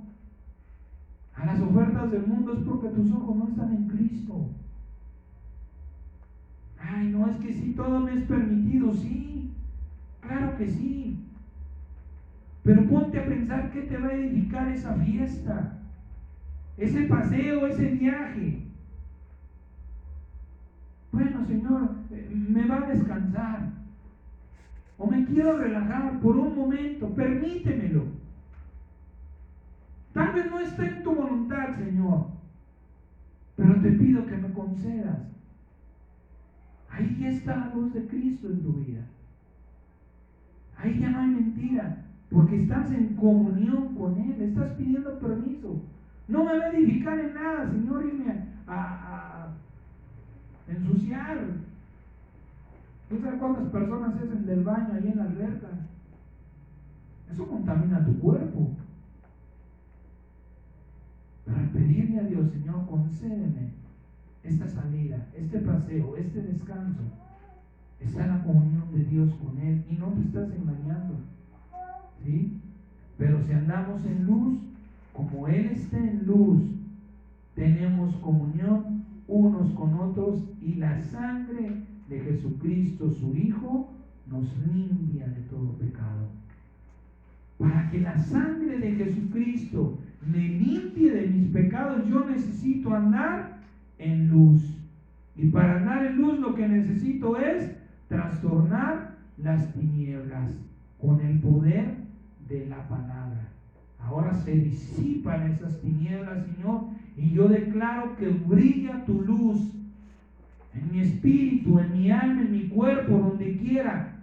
a las ofertas del mundo, es porque tus ojos no están en Cristo. Ay, no, es que sí, todo me es permitido. Sí, claro que sí. Pero ponte a pensar qué te va a edificar esa fiesta, ese paseo, ese viaje. Bueno, Señor, me va a descansar, o me quiero relajar por un momento, permítemelo. Tal Tal vez no está en tu voluntad, Señor, pero te pido que me concedas. Ahí ya está la luz de Cristo en tu vida. Ahí ya no hay mentira, porque estás en comunión con Él, estás pidiendo permiso. No me va a edificar en nada, Señor, irme a ensuciar. ¿Tú sabes cuántas personas se hacen del baño ahí en la alberca? Eso contamina tu cuerpo. Para pedirle a Dios, Señor, concédeme esta salida, este paseo, este descanso. Está la comunión de Dios con Él y no te estás engañando, ¿sí? Pero si andamos en luz, como Él está en luz, tenemos comunión unos con otros y la sangre de Jesucristo, su Hijo, nos limpia de todo pecado. Para que la sangre de Jesucristo me limpie de mis pecados, yo necesito andar en luz. Y para andar en luz lo que necesito es trastornar las tinieblas con el poder de la palabra. Ahora se disipan esas tinieblas, Señor, y yo declaro que brilla tu luz en mi espíritu, en mi alma, en mi cuerpo, donde quiera,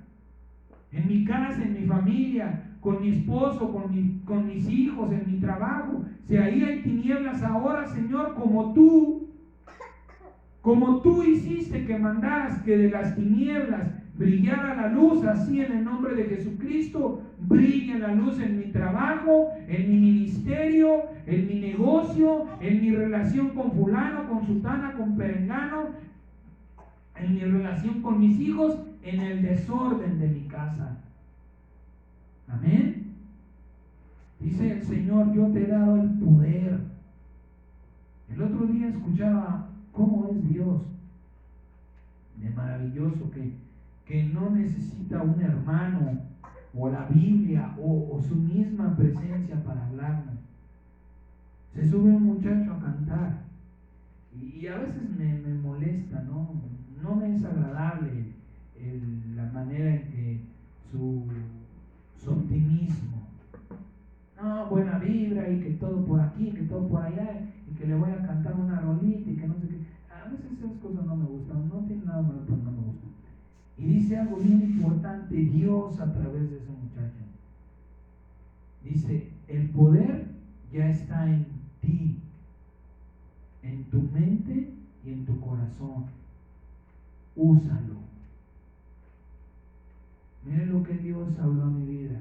en mi casa, en mi familia, con mi esposo, con mis hijos, en mi trabajo. Si ahí hay tinieblas ahora, Señor, como tú hiciste que mandaras que de las tinieblas brillara la luz, así en el nombre de Jesucristo brilla la luz en mi trabajo, en mi ministerio, en mi negocio, en mi relación con fulano, con sutana, con perengano, en mi relación con mis hijos, en el desorden de mi casa. Amén. Dice el Señor, yo te he dado el poder. El otro día escuchaba cómo es Dios de maravilloso, que no necesita un hermano o la Biblia o su misma presencia para hablarnos. Se sube un muchacho a cantar y a veces me molesta, no me es agradable la manera en que su optimismo, buena vibra y que todo por aquí, que todo por allá, y que le voy a cantar una rolita y que no sé qué. A veces esas cosas no me gustan, no tiene nada malo, pero no me gustan. Y dice algo bien importante Dios a través de ese muchacho. Dice, el poder ya está en ti, en tu mente y en tu corazón. Úsalo. Miren lo que Dios habló a mi vida.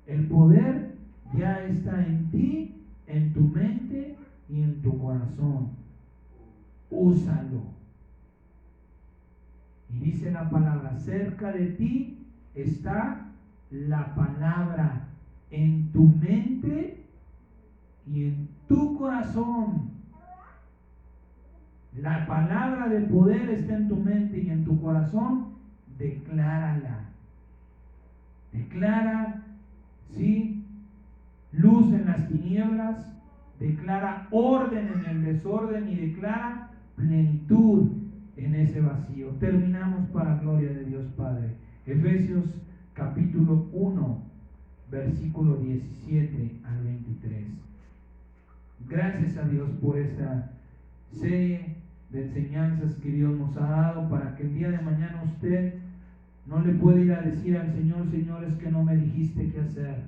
El poder ya está en ti, en tu mente y en tu corazón. Úsalo. Y dice la palabra, cerca de ti está la palabra, en tu mente y en tu corazón. La palabra de poder está en tu mente y en tu corazón. Declárala. Declara, ¿sí?, luz en las tinieblas, declara orden en el desorden y declara plenitud en ese vacío. Terminamos para gloria de Dios Padre. Efesios capítulo 1, versículo 17 al 23. Gracias a Dios por esta serie de enseñanzas que Dios nos ha dado para que el día de mañana usted no le pueda ir a decir al Señor, Señor, es que no me dijiste qué hacer.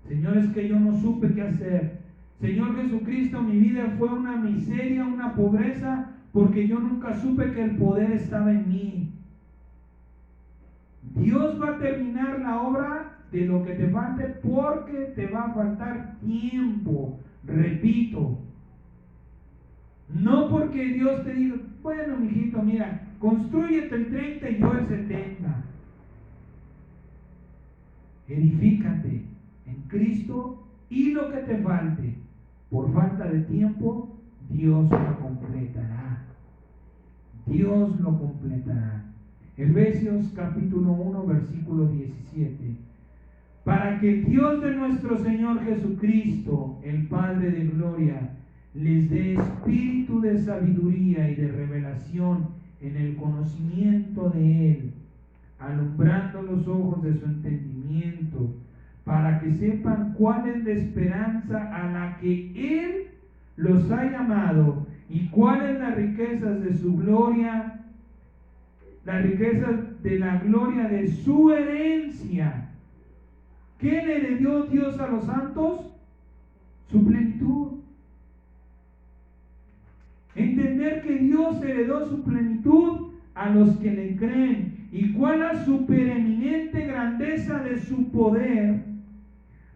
Señor, es que yo no supe qué hacer. Señor Jesucristo, mi vida fue una miseria, una pobreza, porque yo nunca supe que el poder estaba en mí. Dios va a terminar la obra de lo que te falte, porque te va a faltar tiempo. Repito, no porque Dios te diga, bueno, mijito, mira, constrúyete el 30 y yo el 70. Edifícate en Cristo y lo que te falte, por falta de tiempo, Dios lo completará. Dios lo completará. Efesios capítulo 1, versículo 17. Para que Dios de nuestro Señor Jesucristo, el Padre de gloria, les dé espíritu de sabiduría y de revelación en el conocimiento de Él, alumbrando los ojos de su entendimiento, para para que sepan cuál es la esperanza a la que Él los ha llamado y cuáles las riquezas de su gloria, las riquezas de la gloria de su herencia. ¿Qué le heredó Dios a los santos? Su plenitud. Entender que Dios heredó su plenitud a los que le creen. ¿Y cuál es su preeminente grandeza de su poder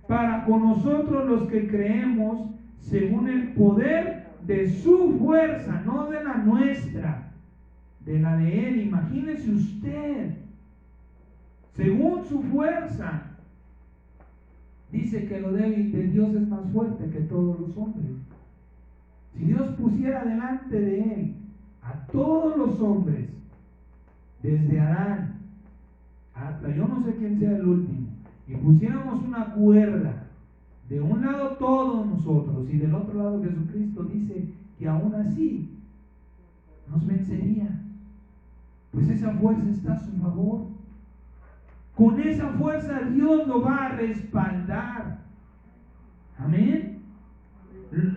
para con nosotros los que creemos según el poder de su fuerza, no de la nuestra, de la de Él? Imagínese usted, según su fuerza. Dice que lo débil de Dios es más fuerte que todos los hombres. Si Dios pusiera delante de Él a todos los hombres, desde Adán hasta yo no sé quién sea el último, y pusiéramos una cuerda, de un lado todos nosotros y del otro lado Jesucristo, dice que aún así nos vencería. Pues esa fuerza está a su favor. Con esa fuerza Dios lo va a respaldar. Amén.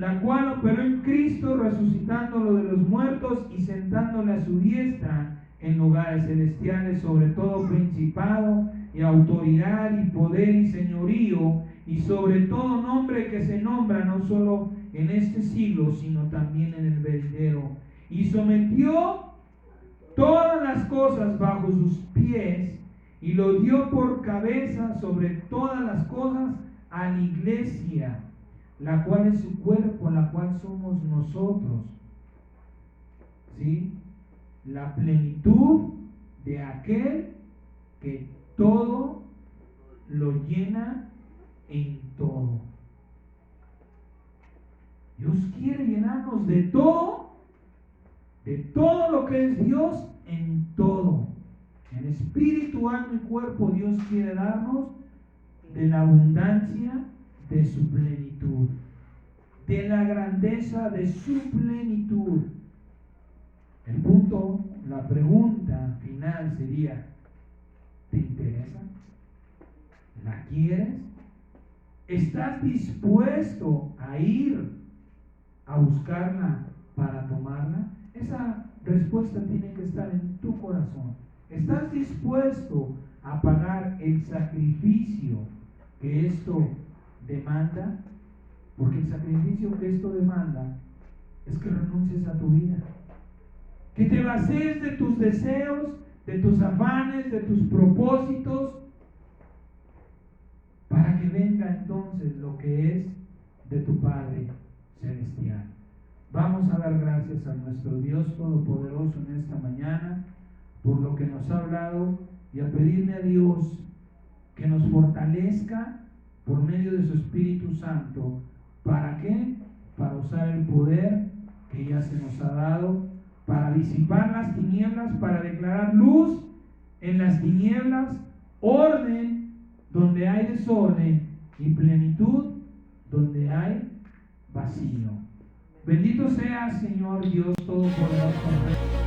La cual operó en Cristo, resucitándolo de los muertos y sentándole a su diestra en lugares celestiales, sobre todo principado y autoridad y poder y señorío, y sobre todo nombre que se nombra no solo en este siglo, sino también en el venidero. Y sometió todas las cosas bajo sus pies, y lo dio por cabeza sobre todas las cosas a la iglesia, la cual es su cuerpo, la cual somos nosotros. ¿Sí? La plenitud de aquel que todo lo llena en todo. Dios quiere llenarnos de todo lo que es Dios, en todo. En espíritu, alma y cuerpo, Dios quiere darnos de la abundancia de su plenitud, de la grandeza de su plenitud. El punto, la pregunta final sería: ¿te interesa? ¿La quieres? ¿Estás dispuesto a ir a buscarla para tomarla? Esa respuesta tiene que estar en tu corazón. ¿Estás dispuesto a pagar el sacrificio que esto demanda? Porque el sacrificio que esto demanda es que renuncies a tu vida, que te vacíes de tus deseos, de tus afanes, de tus propósitos, para que venga entonces lo que es de tu Padre Celestial. Vamos a dar gracias a nuestro Dios Todopoderoso en esta mañana por lo que nos ha hablado, y a pedirle a Dios que nos fortalezca por medio de su Espíritu Santo. ¿Para qué? Para usar el poder que ya se nos ha dado, para disipar las tinieblas, para declarar luz en las tinieblas, orden donde hay desorden y plenitud donde hay vacío. Bendito sea, Señor Dios Todopoderoso.